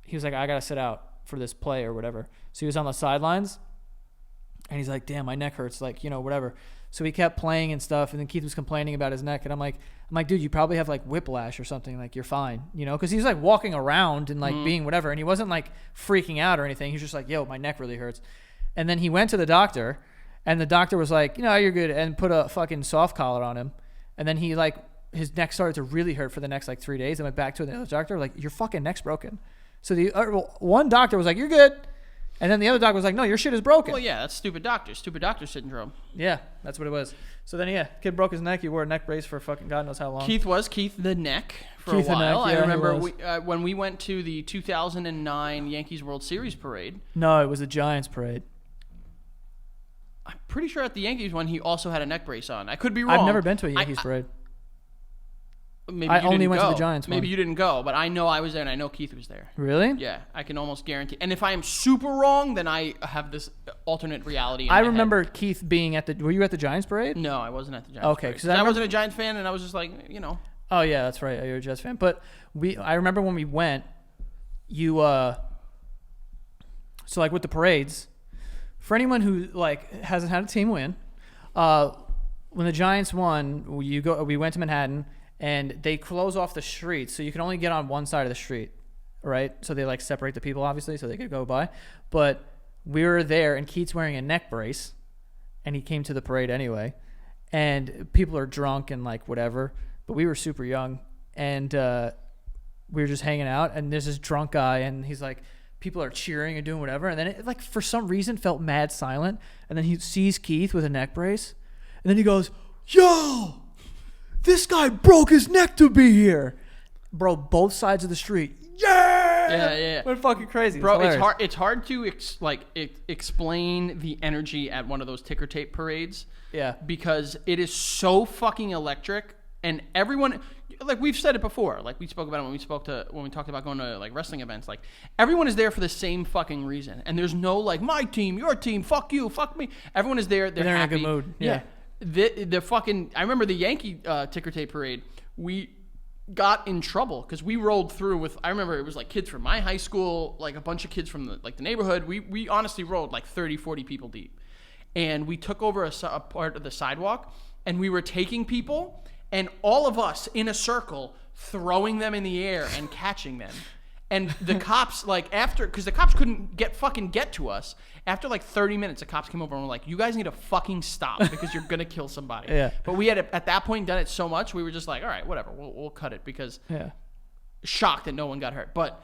he was like, I gotta sit out for this play or whatever. So he was on the sidelines, and he's like, damn, my neck hurts, like, you know, whatever. So he kept playing and stuff, and then Keith was complaining about his neck, and I'm like, dude, you probably have like whiplash or something, like you're fine, you know, because he was like walking around and like being whatever, and he wasn't like freaking out or anything. He was just like, yo, my neck really hurts. And then he went to the doctor, and the doctor was like, you know, you're good, and put a fucking soft collar on him, and then he like. His neck started to really hurt for the next like 3 days. I went back to the other doctor, like, your fucking neck's broken. So the one doctor was like, you're good. And then the other doctor was like, no, your shit is broken. Well, yeah, that's stupid doctor syndrome. Yeah, that's what it was. So then, yeah, kid broke his neck. He wore a neck brace for fucking God knows how long. Keith the neck for Keith a the while. neck, yeah, I remember he was. when we went to the 2009 Yankees World Series parade. No, it was a Giants parade. I'm pretty sure at the Yankees one, he also had a neck brace on. I could be wrong. I've never been to a Yankees parade. Maybe I you only didn't went to go. the Giants one. Maybe you didn't go, but I know I was there, and I know Keith was there. Really? Yeah, I can almost guarantee. And if I am super wrong, then I have this alternate reality. In I my remember head. Keith being at the. Were you at the Giants parade? No, I wasn't at the Giants. Okay, parade, 'cause 'cause I I remember- wasn't a Giants fan, and I was just like, Oh yeah, that's right. You're a Jets fan. But I remember when we went, you so like with the parades, for anyone who like hasn't had a team win, when the Giants won, we went to Manhattan and they close off the street, so you can only get on one side of the street, right? So they like separate the people obviously so they could go by. But we were there and Keith's wearing a neck brace, and he came to the parade anyway, and people are drunk and like whatever. But we were super young, and we were just hanging out, and there's this drunk guy, and he's like, people are cheering and doing whatever, and then it like for some reason felt mad silent, and then he sees Keith with a neck brace, and then he goes, yo, this guy broke his neck to be here. Bro, both sides of the street. Yeah. Went fucking crazy. Bro, hilarious. it's hard to explain the energy at one of those ticker tape parades. Yeah. Because it is so fucking electric, and everyone, like we've said it before, like we spoke about it when we talked about going to like wrestling events. Like everyone is there for the same fucking reason, and there's no like my team, your team, fuck you, fuck me. Everyone is there. They're in a happy. good mood. Yeah. The fucking. I remember the Yankee ticker tape parade. We got in trouble because we rolled through with. I remember it was like kids from my high school, like a bunch of kids from the neighborhood. We honestly rolled like 30, 40 people deep, and we took over a part of the sidewalk, and we were taking people. And all of us in a circle throwing them in the air and catching them. And the cops, like after, because the cops couldn't get to us. After like 30 minutes, the cops came over and were like, you guys need to fucking stop because you're going to kill somebody. Yeah. But we had, at that point, done it so much, we were just like, all right, whatever, we'll cut it because shocked that no one got hurt. But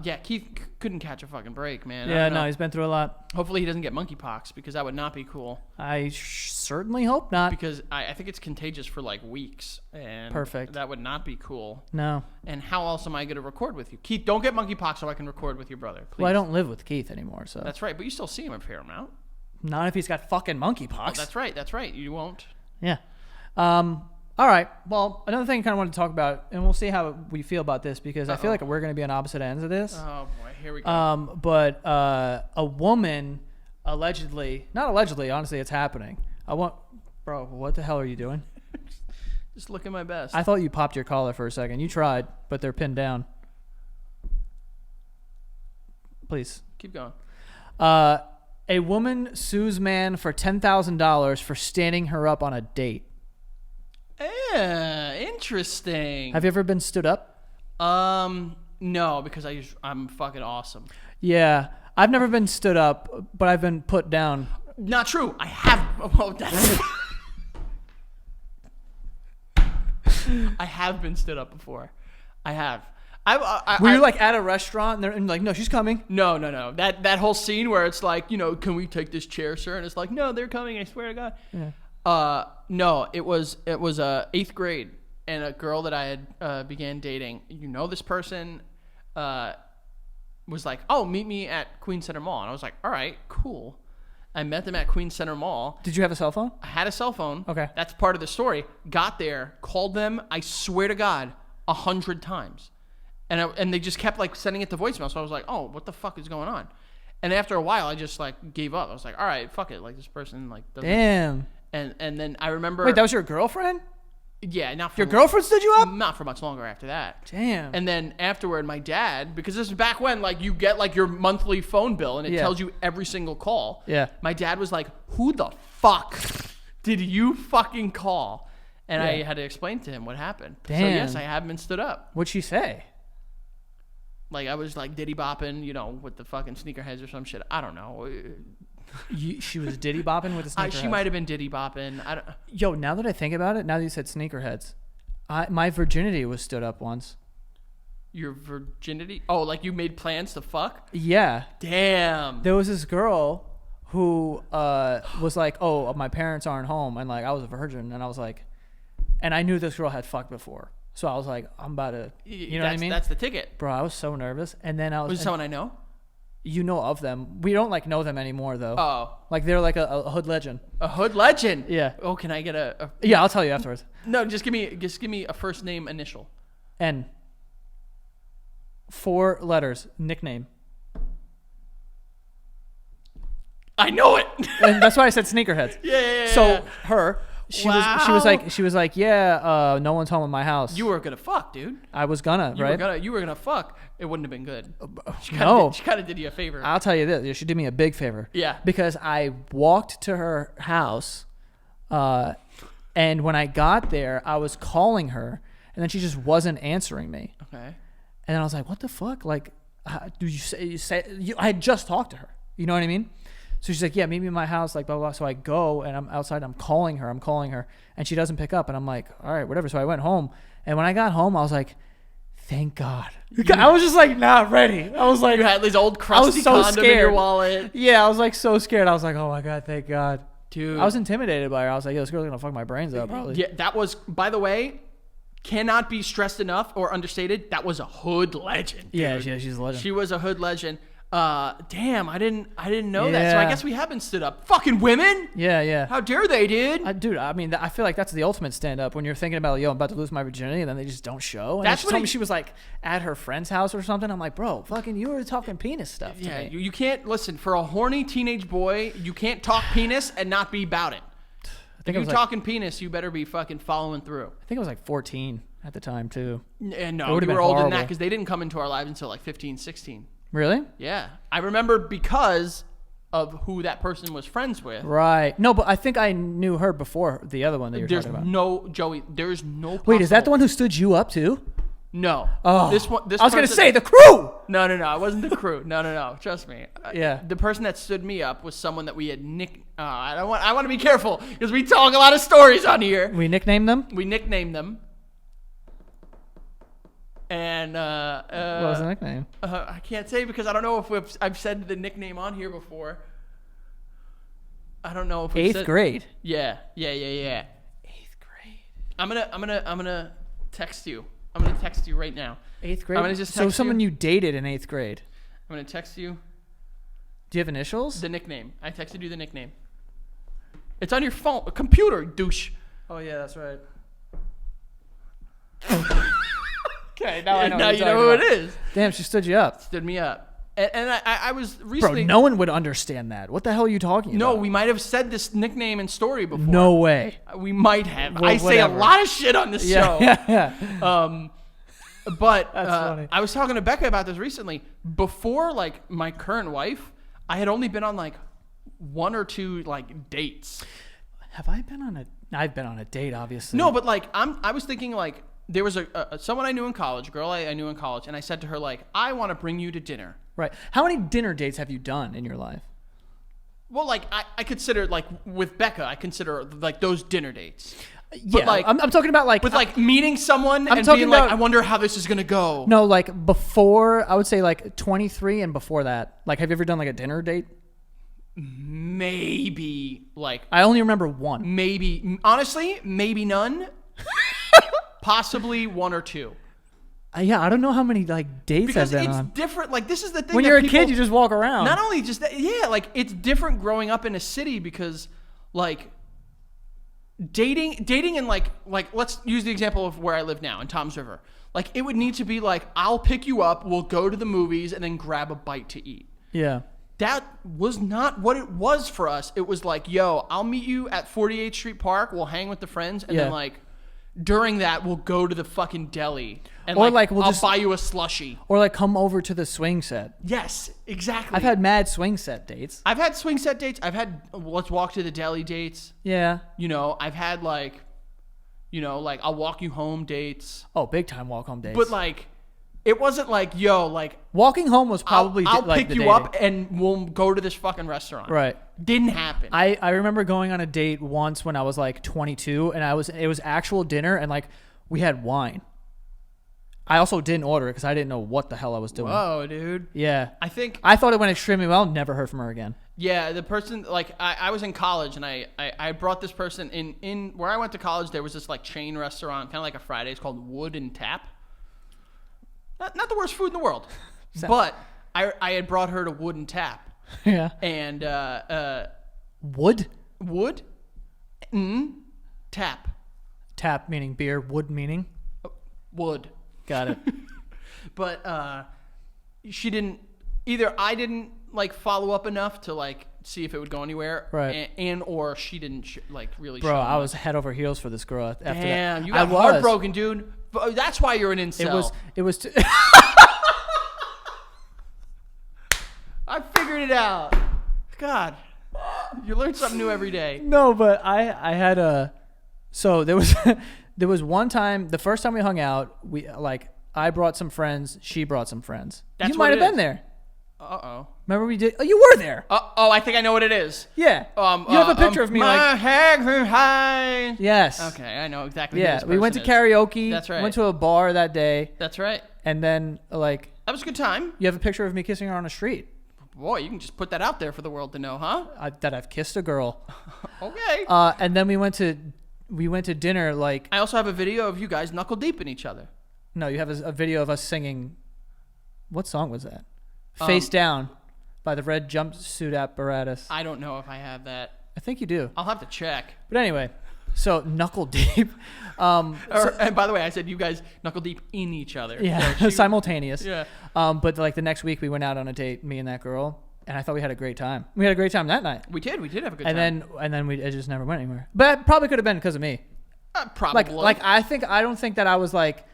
yeah, Keith couldn't catch a fucking break, man. Yeah, no, he's been through a lot. Hopefully he doesn't get monkeypox because that would not be cool. I certainly hope not. Because I think it's contagious for like weeks. And Perfect. That would not be cool. No. And how else am I going to record with you? Keith, don't get monkeypox so I can record with your brother, please. Well, I don't live with Keith anymore, so. That's right, but you still see him a fair amount. Not if he's got fucking monkeypox. Oh, that's right. You won't. Yeah. All right. Well, another thing I kind of wanted to talk about, and we'll see how we feel about this because I feel like we're going to be on opposite ends of this. Oh, boy. Here we go. But a woman allegedly, not allegedly, honestly, it's happening. Bro, what the hell are you doing? Just looking my best. I thought you popped your collar for a second. You tried, but they're pinned down. Please. Keep going. A woman sues man for $10,000 for standing her up on a date. Interesting. Have you ever been stood up? No, because I'm fucking awesome. Yeah. I've never been stood up, but I've been put down. Not true. I have. Well, I have been stood up before. I have. Were you like at a restaurant and like, no, she's coming? No. That whole scene where it's like, can we take this chair, sir? And it's like, no, they're coming. I swear to God. Yeah. No, it was 8th grade, and a girl that I had began dating. This person was like, oh, meet me at Queens Center Mall, and I was like, all right, cool. I met them at Queens Center Mall. Did you have a cell phone? I had a cell phone. Okay. That's part of the story. Got there, called them, I swear to God, 100 times. And they just kept like sending it to voicemail. So I was like, oh, what the fuck is going on? And after a while, I just like gave up. I was like, all right, fuck it. Like this person like doesn't. Damn. And then I remember. Wait, that was your girlfriend? Yeah, not for Your girlfriend stood you up? Not for much longer after that. Damn. And then afterward, my dad, because this is back when like you get like your monthly phone bill and it tells you every single call. Yeah. My dad was like, who the fuck did you fucking call? And I had to explain to him what happened. Damn. So yes, I have been stood up. What'd she say? Like I was like diddy bopping, with the fucking sneakerheads or some shit. I don't know. She was diddy bopping with the sneakerheads? She might have been diddy bopping. Yo, now that I think about it, now that you said sneakerheads, my virginity was stood up once. Your virginity? Oh, like you made plans to fuck? Yeah. Damn. There was this girl who was like, oh, my parents aren't home, and like I was a virgin, and I was like, and I knew this girl had fucked before. So I was like, I'm about to, you know what I mean? That's the ticket. Bro, I was so nervous. And then I was... Was it someone I know? You know of them. We don't like know them anymore though. Oh, Like they're like a hood legend. a hood legend. Yeah. Oh, can I get a? Yeah, I'll tell you afterwards. No, just give me a first name initial. N. 4 letters. Nickname. I know it. And that's why I said sneakerheads. Yeah. So her, she was Wow. like, yeah, no one's home in my house. You were gonna fuck, dude. I was gonna, right? You were gonna fuck. It wouldn't have been good. She No. kind of did you a favor. I'll tell you this. She did me a big favor. Yeah. Because I walked to her house, and when I got there, I was calling her, and then she just wasn't answering me. Okay. And then I was like, what the fuck? Like, do you say I had just talked to her. You know what I mean? So she's like, yeah, meet me in my house, like, blah, blah, blah. So I go, and I'm outside, I'm calling her, and she doesn't pick up. And I'm like, all right, whatever. So I went home. And when I got home, I was like, thank God. I was just like, not ready. I was like, You had these old crusty so condom in your scared. wallet. yeah, I was like so scared. I was like, oh my God, thank God. Dude. I was intimidated by her. I was like, yo, this girl's going to fuck my brains up, probably. Yeah, that was, by the way, cannot be stressed enough or understated. That was a hood legend. Dude. Yeah, she's a legend. She was a hood legend. Damn, I didn't know that. So I Yeah. guess we haven't stood up. Fucking women. Yeah. How dare they, dude? Dude, I mean, I feel like that's the ultimate stand-up when you're thinking about, yo, I'm about to lose my virginity, and then they just don't show. And That's she what told me she was like at her friend's house or something. I'm like, bro, fucking, you were talking penis stuff to Yeah, me. you can't listen for a horny teenage boy. You can't talk penis and not be about it. If I you're was talking penis, you better be fucking following through. I think I was like 14 at the time too. And It no, would've you were been older than that horrible. because they didn't come into our lives until like 15, 16. Really? Yeah, I remember because of who that person was friends with. Right. No, but I think I knew her before the other one that you're There's talking about. no Joey. There's no. Wait, is that the possible- one who stood you up too? No. Oh, This one. This I was gonna person- say the crew. No. It wasn't the crew. No. Trust me. Yeah. The person that stood me up was someone that we had I want to be careful because we talk a lot of stories on here. We nicknamed them. We nicknamed them. And What was the nickname? I can't say because I don't know if I've said the nickname on here before. I don't know if we 8th grade. Yeah. 8th grade. I'm gonna text you. I'm gonna text you right now. 8th grade. I'm gonna just so text someone you. you dated in 8th grade. I'm gonna text you Do you have initials? the nickname. I texted you the nickname. It's on your phone, a computer, douche. Oh yeah, that's right. Okay, now I know. Now what you you're know who it talking about. is. Damn, she stood you up. Stood me up, and I was Bro, recently. no one would understand that. What the hell are you talking No, about? we might have said this nickname and story before. No way. We might have. Well, I say a whatever. lot of shit on this show. Yeah. But That's funny. I was talking to Becca about this recently. Before, like, my current wife, I had only been on, like, 1 or 2, like, dates. Have I been on a? I've been on a date, obviously. No, but, like, I was thinking, like, there was someone I knew in college, a girl I knew in college, and I said to her, like, I want to bring you to dinner. Right. How many dinner dates have you done in your life? Well, like, I consider, like, with Becca, I consider, like, those dinner dates. Yeah, like- I'm talking about like With, like, meeting someone I'm and talking being like, about- I wonder how this is going to go. no, like before. I would say like 23 and before that. Like, have you ever done like a dinner date? Maybe, like, I only remember one. maybe, honestly, maybe none. Possibly 1 or 2. Yeah, I don't know how many like dates Because I've been it's on. different. Like, this is the thing. When that you're a people- kid, you just walk around. Not only just that, yeah, like, it's different growing up in a city because, like, dating and, like, let's use the example of where I live now in Toms River. Like, it would need to be like, I'll pick you up, we'll go to the movies, and then grab a bite to eat. Yeah. That was not what it was for us. It was like, yo, I'll meet you at 48th Street Park. We'll hang with the friends. And then, Yeah. like, during that, we'll go to the fucking deli. And, Or, like, we'll I'll just- buy you a slushie. Or like come over to the swing set. Yes, exactly. I've had mad swing set dates. I've had swing set dates. I've had let's walk to the deli dates. Yeah. You know, I've had, like, you know, like, I'll walk you home dates. Oh, big time walk home dates. But, like, it wasn't like, yo, like, walking home was probably I'll like pick the you dating. up and we'll go to this fucking restaurant. Right. Didn't happen. I remember going on a date once when I was like 22, and it was actual dinner, and like we had wine. I also didn't order it because I didn't know what the hell I was doing. Whoa, dude. Yeah. I think, I thought it went extremely well. Never heard from her again. yeah, the person, like, I was in college, and I brought this person in where I went to college. There was this, like, chain restaurant, kind of like a Fridays, called Wood and Tap. Not the worst food in the world. But I had brought her to Wood and Tap. Yeah. And Wood? Wood? Tap. Tap meaning beer. Wood meaning? Wood. Got it. But she didn't, either I didn't like follow up enough to like see if it would go anywhere, right? And or she didn't like really. Bro, show I much. was head over heels for this girl after that. Damn, you got heartbroken, dude. That's why you're an incel. It was. I figured it out. God, you learn something new every day. No, but I had a. So there was one time. The first time we hung out, I brought some friends. She brought some friends. That's you might have what it been there. Uh-oh. Remember we did? Oh, you were there. Oh, I think I know what it is. Yeah. You have a picture of me my like. high. Yes. Okay, I know exactly. Yeah, who this we went to person is. karaoke. That's right. Went to a bar that day, That's right. and then like That was a good time. you have a picture of me kissing her on the street. Boy, you can just put that out there for the world to know, huh? That I've kissed a girl. Okay. And then we went to dinner. Like I also have a video of you guys knuckle deep in each other. no, you have a video of us singing. What song was that? Face Down by the Red Jumpsuit Apparatus. I don't know if I have that. I think you do. I'll have to check. But anyway, so knuckle deep. And by the way, I said you guys knuckle deep in each other. Yeah, So simultaneous. Yeah. But like the next week we went out on a date, me and that girl, and I thought we had a great time. We had a great time that night. We did have a good And time. then it just never went anywhere. But it probably could have been because of me. Probably. I don't think that I was like.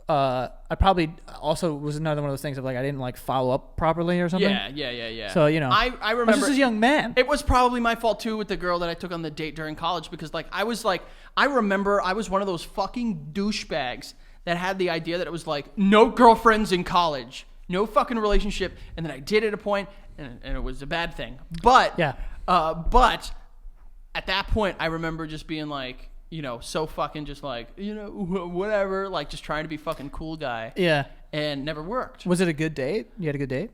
I probably also was another one of those things of like I didn't like follow up properly or something. Yeah. So you know, I I was remember just a young man. It was probably my fault too with the girl that I took on the date during college because I remember I was one of those fucking douchebags that had the idea that it was like no girlfriends in college, no fucking relationship, and then I did at a point and it was a bad thing. But Yeah. But at that point I remember just being like, you know, so fucking just like, you know, whatever, like just trying to be fucking cool guy. Yeah. And never worked. Was it a good date? You had a good date?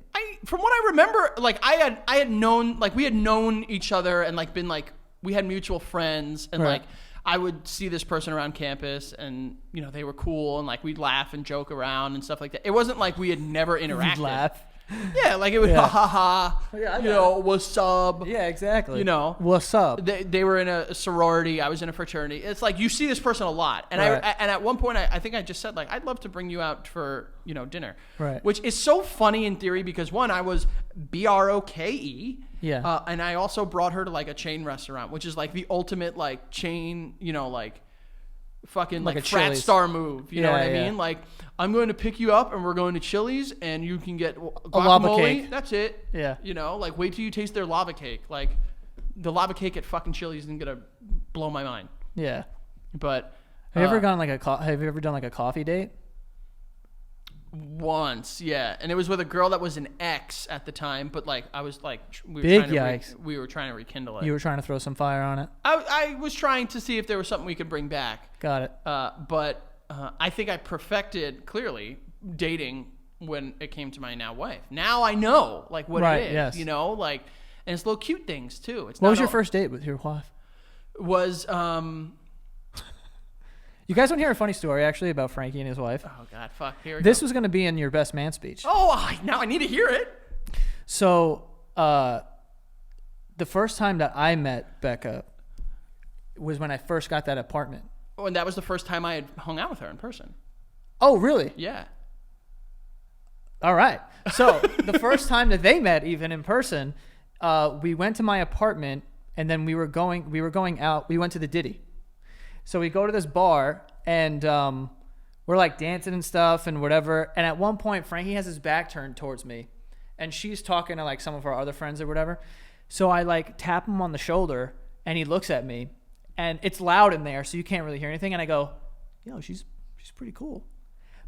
From what I remember, like I had known, like we had known each other and like been like, we had mutual friends and Right. like I would see this person around campus and, you know, they were cool and like we'd laugh and joke around and stuff like that. It wasn't like we had never interacted. You'd laugh. Yeah, like it was Yeah. ha ha ha, Yeah, I you got know, what's up? Yeah, exactly. You know. What's up? They were in a sorority. I was in a fraternity. It's like you see this person a lot, and Right. and at one point I think I just said like I'd love to bring you out for dinner, Right. Which is so funny in theory because one I was BROKE, Yeah. and I also brought her to like a chain restaurant, which is like the ultimate like chain, like fucking Like like a frat Chili's. star move. You know Yeah, what I yeah. mean? Like I'm going to pick you up and we're going to Chili's and you can get lava guacamole. cake. That's it. Yeah. You know, like wait till you taste their lava cake. Like the lava cake at fucking Chili's isn't gonna blow my mind. Yeah. But Have you ever gone like have you ever done like a coffee date? once, yeah, and it was with a girl that was an ex at the time. But like I was like we were Big trying to yikes. we were trying to rekindle it. You were trying to throw some fire on it. I was trying to see if there was something we could bring back. Got it. But I think I perfected clearly dating when it came to my now wife. Now I know like what Right, it is, yes. you know, like, and it's little cute things too. It's What not was your all- first date with your wife? Was You guys want to hear a funny story actually about Frankie and his wife? oh god, fuck, here we This go. was going to be in your best man speech. Now I need to hear it. So, the first time that I met Becca was when I first got that apartment. Oh, and that was the first time I had hung out with her in person. Oh, really? Yeah. All right. So the first time that they met, even in person, we went to my apartment, and then we were going out. We went to the Diddy. So we go to this bar, and we're like dancing and stuff and whatever. And at one point, Frankie has his back turned towards me, and she's talking to like some of our other friends or whatever. So I like tap him on the shoulder, and he looks at me, and it's loud in there, so you can't really hear anything. And I go, "Yo, she's pretty cool,"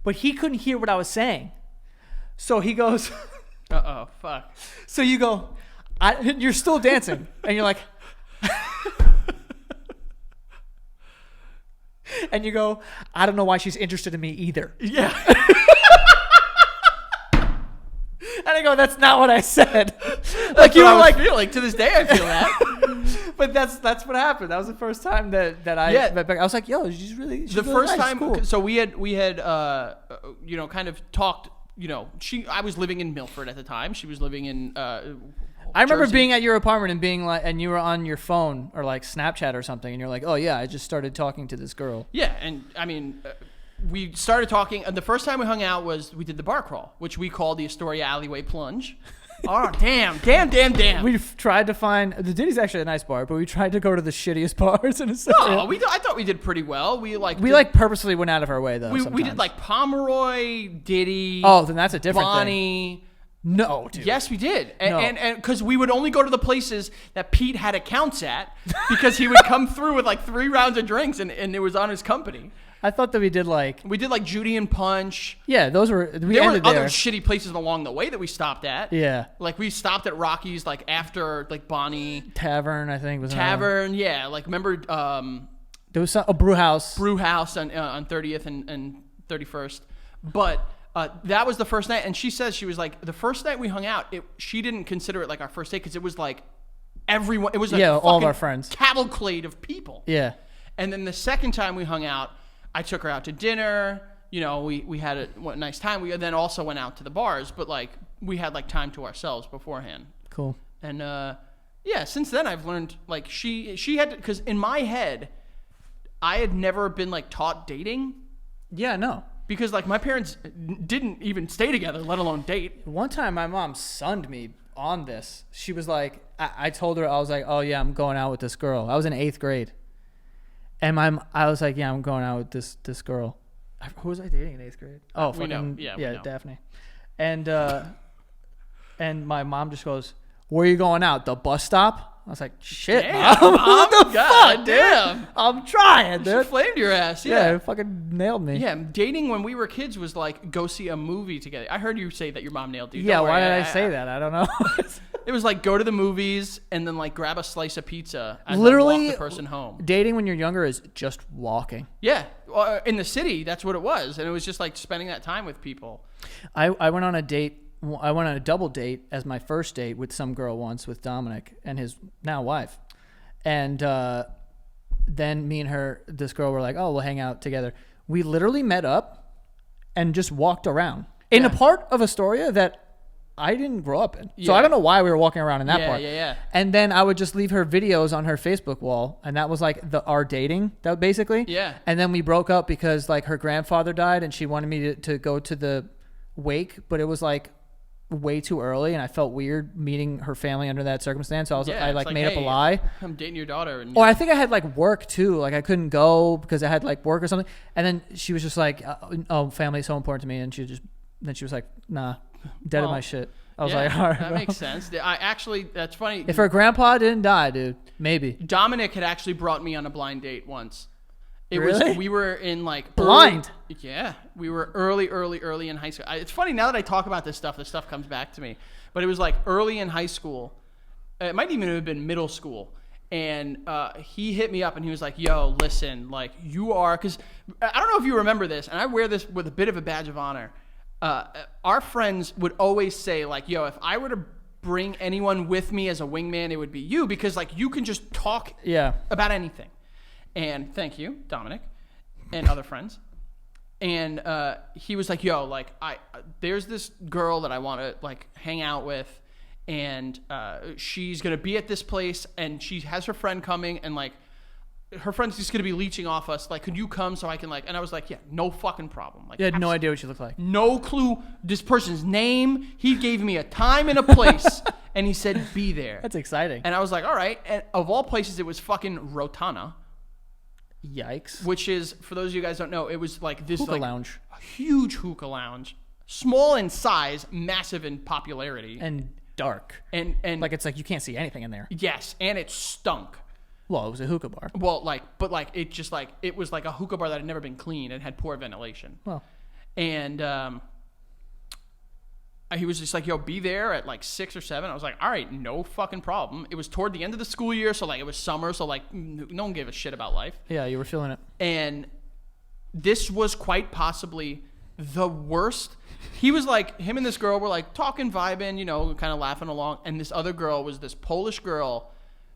but he couldn't hear what I was saying. So he goes, Fuck. so you go, you're still dancing, and you're like, and you go, I don't know why she's interested in me either. Yeah. And I go, that's not what I said. Like Like you you were were like, like, feel like to this day I feel that. but that's what happened. That was the first time that I Yeah. met Becca. I was like, yo, she's really The really first nice, time, cool. so we had kind of talked, I was living in Milford at the time. She was living in I remember Jersey. being at your apartment and being like, and you were on your phone or like Snapchat or something, and you're like, oh yeah, I just started talking to this girl. Yeah, and I mean, we started talking. And the first time we hung out was we did the bar crawl, which we called the Astoria Alleyway Plunge. Oh, damn. We've tried to find the Diddy's actually a nice bar, but we tried to go to the shittiest bars in Astoria. No, I thought we did pretty well. We purposely went out of our way though. we did like Pomeroy, Diddy. Oh, then that's a different Bonnie. thing. No, dude. Yes, we did. No. And because we would only go to the places that Pete had accounts at because he would come through with like 3 rounds of drinks and it was on his company. I thought that we did like Judy and Punch. Yeah, those were There were ended other there. shitty places along the way that we stopped at. Yeah. Like we stopped at Rocky's like after like Bonnie. Tavern, I think was another. Tavern, yeah. Like remember There was a brew house. Brew House on 30th and 31st. But that was the first night, and she says she was like the first night we hung out. She didn't consider it like our first date because it was like everyone. It was like all of our friends, cavalcade of people. Yeah. And then the second time we hung out, I took her out to dinner. We had a nice time. We then also went out to the bars, but like we had like time to ourselves beforehand. Cool. And yeah, since then I've learned like she had because in my head, I had never been like taught dating. Yeah, no. Because, like, my parents didn't even stay together, let alone date. One time, my mom sunned me on this. She was like, I told her, I was like, oh, yeah, I'm going out with this girl. I was in 8th grade. And I was like, yeah, I'm going out with this girl. Who was I dating in 8th grade? Oh, we know. fucking, Yeah, we know. Daphne. And my mom just goes, where are you going out? The bus stop? I was like, shit, Damn, Mom. Mom. What the God fuck, damn. dude? I'm trying, She dude. flamed your ass, Yeah, yeah. it fucking nailed me. Yeah, dating when we were kids was like go see a movie together. I heard you say that your mom nailed you. Yeah, Don't why worry. did I say that? I don't know. It was like go to the movies and then like grab a slice of pizza and Literally, then walk the person home. Dating when you're younger is just walking. Yeah, in the city, that's what it was. And it was just like spending that time with people. I went on a date. I went on a double date as my first date with some girl once with Dominic and his now wife. And then me and this girl were like, oh, we'll hang out together. We literally met up and just walked around in a part of Astoria that I didn't grow up in. So I don't know why we were walking around in that part. Yeah. And then I would just leave her videos on her Facebook wall. And that was like our dating, that basically. Yeah. And then we broke up because like her grandfather died and she wanted me to go to the wake, but it was like way too early and I felt weird meeting her family under that circumstance. So I made up a lie. I'm dating your daughter. And Or I think I had like work too. Like I couldn't go because I had like work or something. And then she was just like, oh, family is so important to me. And she was like, nah, dead of my shit. I was like, all right. That makes sense. That's funny. If her grandpa didn't die, dude, maybe. Dominic had actually brought me on a blind date once. Really? We were in like Blind? Yeah, we were early in high school. It's funny now that I talk about this stuff comes back to me. But it was like early in high school. It might even have been middle school. And he hit me up and he was like, yo, listen, like you are, because I don't know if you remember this, and I wear this with a bit of a badge of honor. Our friends would always say like, yo, if I were to bring anyone with me as a wingman, it would be you, because like you can just talk about anything. And thank you, Dominic, and other friends. And he was like, yo, like there's this girl that I want to like hang out with, and she's going to be at this place, and she has her friend coming, and like her friend's just going to be leeching off us. Like, could you come so I can like, and I was like, yeah, no fucking problem. Like, You had no idea what she looked like. no clue this person's name. He gave me a time and a place, and he said, be there. That's exciting. And I was like, all right. And of all places, it was fucking Rotana. Yikes. Which is, for those of you guys who don't know, it was like this Hookah like lounge. a huge hookah lounge, small in size, massive in popularity, And dark. and Like it's like you can't see anything in there. yes, and it stunk. Well, it was a hookah bar. Well, but it just like it was like a hookah bar that had never been cleaned and had poor ventilation. Well, And he was just like, yo, be there at like 6 or 7. I was like, all right, no fucking problem. It was toward the end of the school year, so like it was summer, so like no one gave a shit about life. yeah, you were feeling it. And this was quite possibly the worst. He was like, him and this girl were like talking, vibing, you know, kind of laughing along. And this other girl was this Polish girl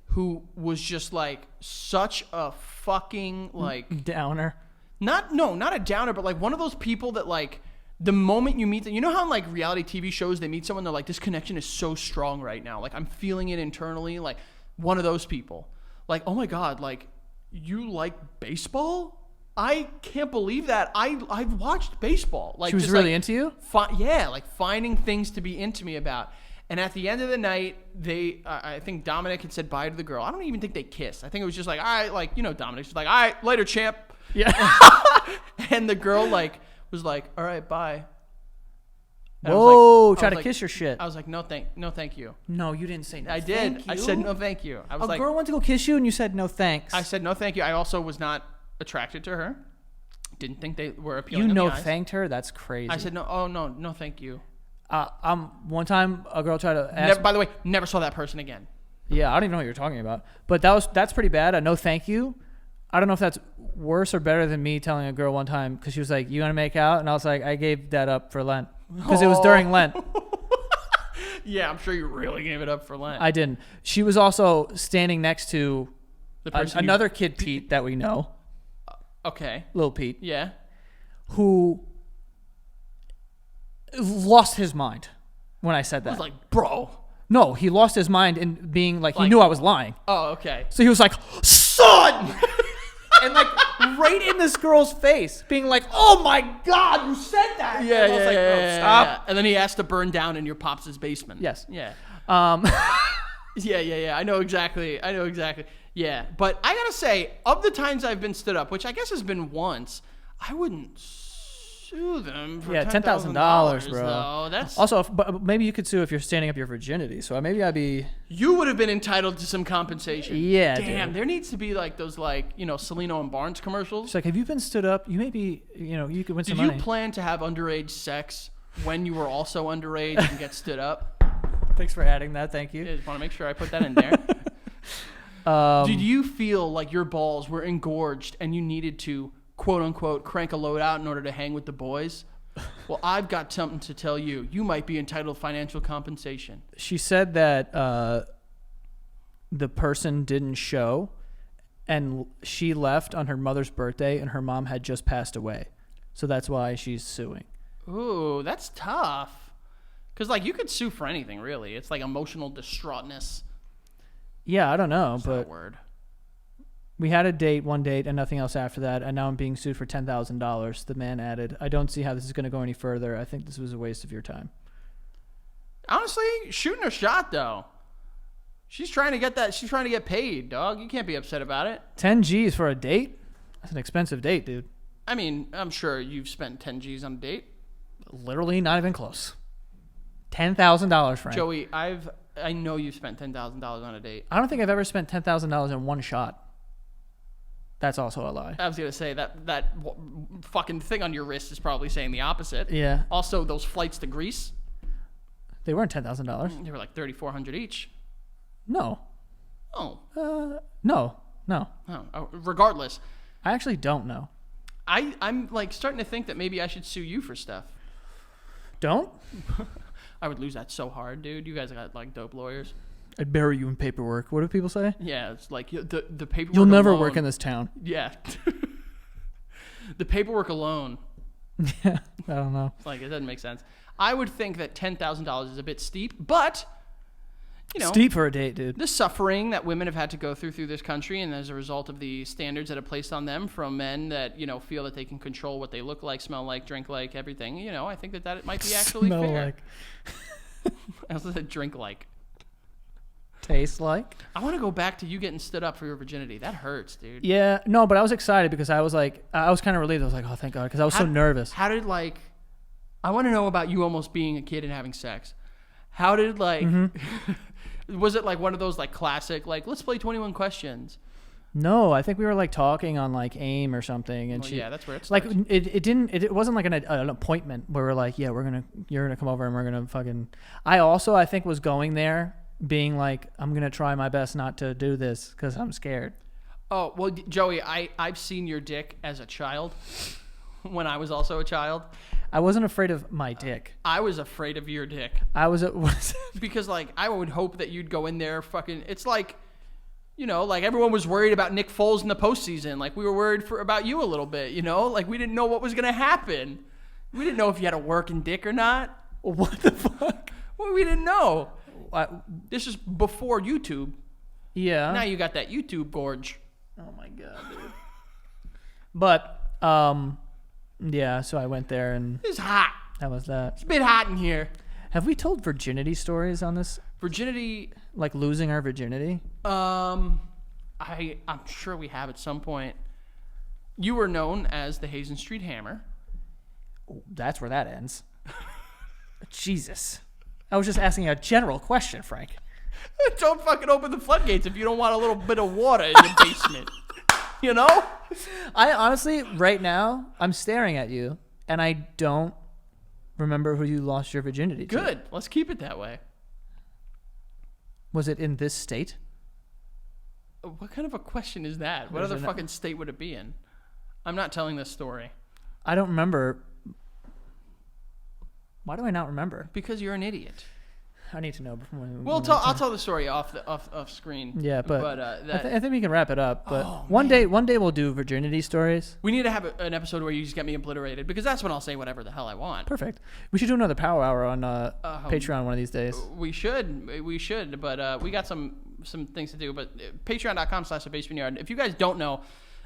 who was just like such a fucking like Downer. not a downer, but like one of those people that like the moment you meet them, you know how in like reality TV shows they meet someone, they're like, this connection is so strong right now. Like I'm feeling it internally. Like one of those people. Like, oh my God, like you like baseball? I can't believe that. I've watched baseball. Like She was just, really like, into you? yeah, like finding things to be into me about. And at the end of the night, I think Dominic had said bye to the girl. I don't even think they kissed. I think it was just like, all right, like, you know, Dominic's just like, all right, later, champ. Yeah. And the girl like was like, all right, bye. And Whoa, I try was to like- kiss your shit. I was like, no, thank you. No, you didn't say no. I did. Thank I you? said no, thank you. I was A like, girl went to go kiss you and you said no thanks. I said no, thank you. I also was not attracted to her. Didn't think they were appealing. You in no the eyes. thanked her? That's crazy. I said no. Oh no, thank you. One time a girl tried to ask. By the way, never saw that person again. Yeah, I don't even know what you're talking about. But that's pretty bad. A no thank you. I don't know if that's worse or better than me telling a girl one time because she was like, "You want to make out?" And I was like, "I gave that up for Lent because it was during Lent." Yeah, I'm sure you really gave it up for Lent. I didn't. She was also standing next to The person you- another kid, Pete, that we know, Okay. little Pete, Yeah. who lost his mind when I said I was that. like, bro. No, he lost his mind in being like he Like- knew I was lying. Oh, okay. So he was like, "Son!" and like right in this girl's face, being like, "Oh my God, you said that!" Yeah, and I was like, "Bro, stop." yeah. And then he asked to burn down in your pops' basement. Yes. Yeah. Um, Yeah. I know exactly. Yeah. But I gotta say, of the times I've been stood up, which I guess has been once, I wouldn't sue them for yeah, $10,000, bro. though. That's Also, but maybe you could sue if you're standing up your virginity. So maybe I'd be. you would have been entitled to some compensation. Yeah, Damn, dude. there needs to be like those Celino and Barnes commercials. It's like, have you been stood up? You maybe, you could win Did some you money. plan to have underage sex when you were also underage and get stood up? Thanks for adding that. Thank I you. just want to make sure I put that in there. Did you feel like your balls were engorged and you needed to, quote unquote, crank a load out in order to hang with the boys? Well, I've got something to tell you. You might be entitled financial compensation. She said that the person didn't show, and she left on her mother's birthday, and her mom had just passed away. So that's why she's suing. Ooh, that's tough. Because, like, you could sue for anything, really. It's like emotional distraughtness. Yeah, I don't know, That's not a but word. we had one date, and nothing else after that, and now I'm being sued for $10,000. The man added, "I don't see how this is going to go any further. I think this was a waste of your time." Honestly, shooting her shot, though. She's trying to get that. She's trying to get paid, dog. You can't be upset about it. 10 G's for a date? That's an expensive date, dude. I mean, I'm sure you've spent 10 G's on a date. Literally not even close. $10,000, Frank. Joey, I know you've spent $10,000 on a date. I don't think I've ever spent $10,000 in one shot. That's also a lie. I was going to say that fucking thing on your wrist is probably saying the opposite. Yeah. Also, those flights to Greece, They weren't $10,000. they were like $3,400 each. No. Oh. No. Oh. Regardless, I actually don't know. I'm like starting to think that maybe I should sue you for stuff. Don't? I would lose that so hard, dude. You guys got like dope lawyers. I'd bury you in paperwork. What do people say? Yeah, it's like the paperwork. You'll never alone- work in this town. Yeah. The paperwork alone, Yeah. I don't know. like it doesn't make sense. I would think that $10,000 is a bit steep, but you know, Steep for a date, dude. the suffering that women have had to go through this country, and as a result of the standards that are placed on them from men that feel that they can control what they look like, smell like, drink like, everything. I think that it might be actually Smell fair. like. I also said drink like. Taste like. I want to go back to you getting stood up for your virginity. That hurts, dude. Yeah. No, but I was excited because I was like, I was kind of relieved. I was like, oh, thank God. Because I was so nervous. How did I want to know about you almost being a kid and having sex. How did was it like one of those like classic let's play 21 questions? No, I think we were like talking on like AIM or something, and Well, yeah, that's where it like starts. it wasn't like an appointment where we're like, yeah, you're gonna come over and we're gonna fucking. I think was going there being like, I'm gonna try my best not to do this because I'm scared. Oh well, Joey, I've seen your dick as a child. When I was also a child, I wasn't afraid of my dick. I was afraid of your dick I was because I would hope that you'd go in there fucking. It's like. Like everyone was worried about Nick Foles in the postseason. Like we were worried about you a little bit, like we didn't know what was going to happen. We didn't know if you had a working dick or not. What the fuck? Well, we didn't know. What? This is before YouTube. Yeah. Now you got that YouTube gorge. Oh my god, dude. But yeah. So I went there and It's hot. that was that. It's a bit hot in here. Have we told virginity stories on this? Virginity. Like losing our virginity? I'm sure we have at some point. You were known as the Hazen Street Hammer. That's where that ends. Jesus. I was just asking a general question, Frank. Don't fucking open the floodgates if you don't want a little bit of water in your basement. You know? I honestly, right now, I'm staring at you, and I don't remember who you lost your virginity to. Good. Let's keep it that way. Was it in this state? What kind of a question is that? What There's other an- fucking state would it be in? I'm not telling this story. I don't remember. Why do I not remember? Because you're an idiot. I need to know before we I'll tell the story off screen. Yeah, but I think we can wrap it up. But Oh, one day we'll do virginity stories. we need to have an episode where you just get me obliterated, because that's when I'll say whatever the hell I want. Perfect. We should do another power hour on Patreon one of these days. We should, but we got some things to do. But patreon.com/thebasementyard. If you guys don't know,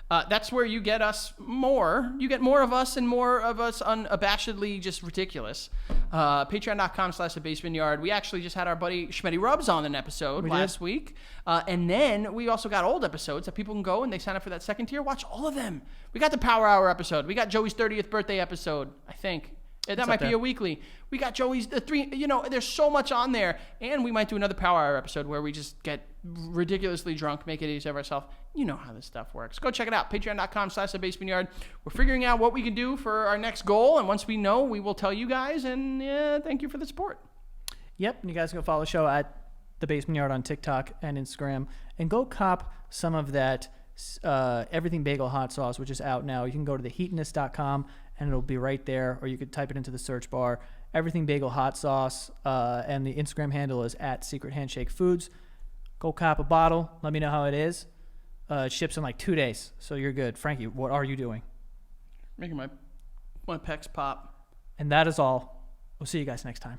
that's where you get us more. You get more of us and more of us unabashedly just ridiculous. Patreon.com/thebasementyard. We actually just had our buddy Schmetty Rubs on an episode last week. And then we also got old episodes that people can go and they sign up for that second tier. Watch all of them. We got the Power Hour episode. We got Joey's 30th birthday episode, I think. That might be a weekly. We got Joey's there's so much on there. And we might do another Power Hour episode where we just get ridiculously drunk, make it easy of ourselves. You know how this stuff works. Go check it out. Patreon.com/thebasementyard. We're figuring out what we can do for our next goal. And once we know, we will tell you guys. And thank you for the support. Yep, and you guys can go follow the show at The Basement Yard on TikTok and Instagram. And go cop some of that Everything Bagel hot sauce, which is out now. You can go to theheatiness.com and it'll be right there. Or you could type it into the search bar. Everything Bagel hot sauce. And the Instagram handle is at Secret Handshake Foods. Go cop a bottle. Let me know how it is. It ships in like 2 days, so you're good. Frankie, what are you doing? Making my pecs pop. And that is all. We'll see you guys next time.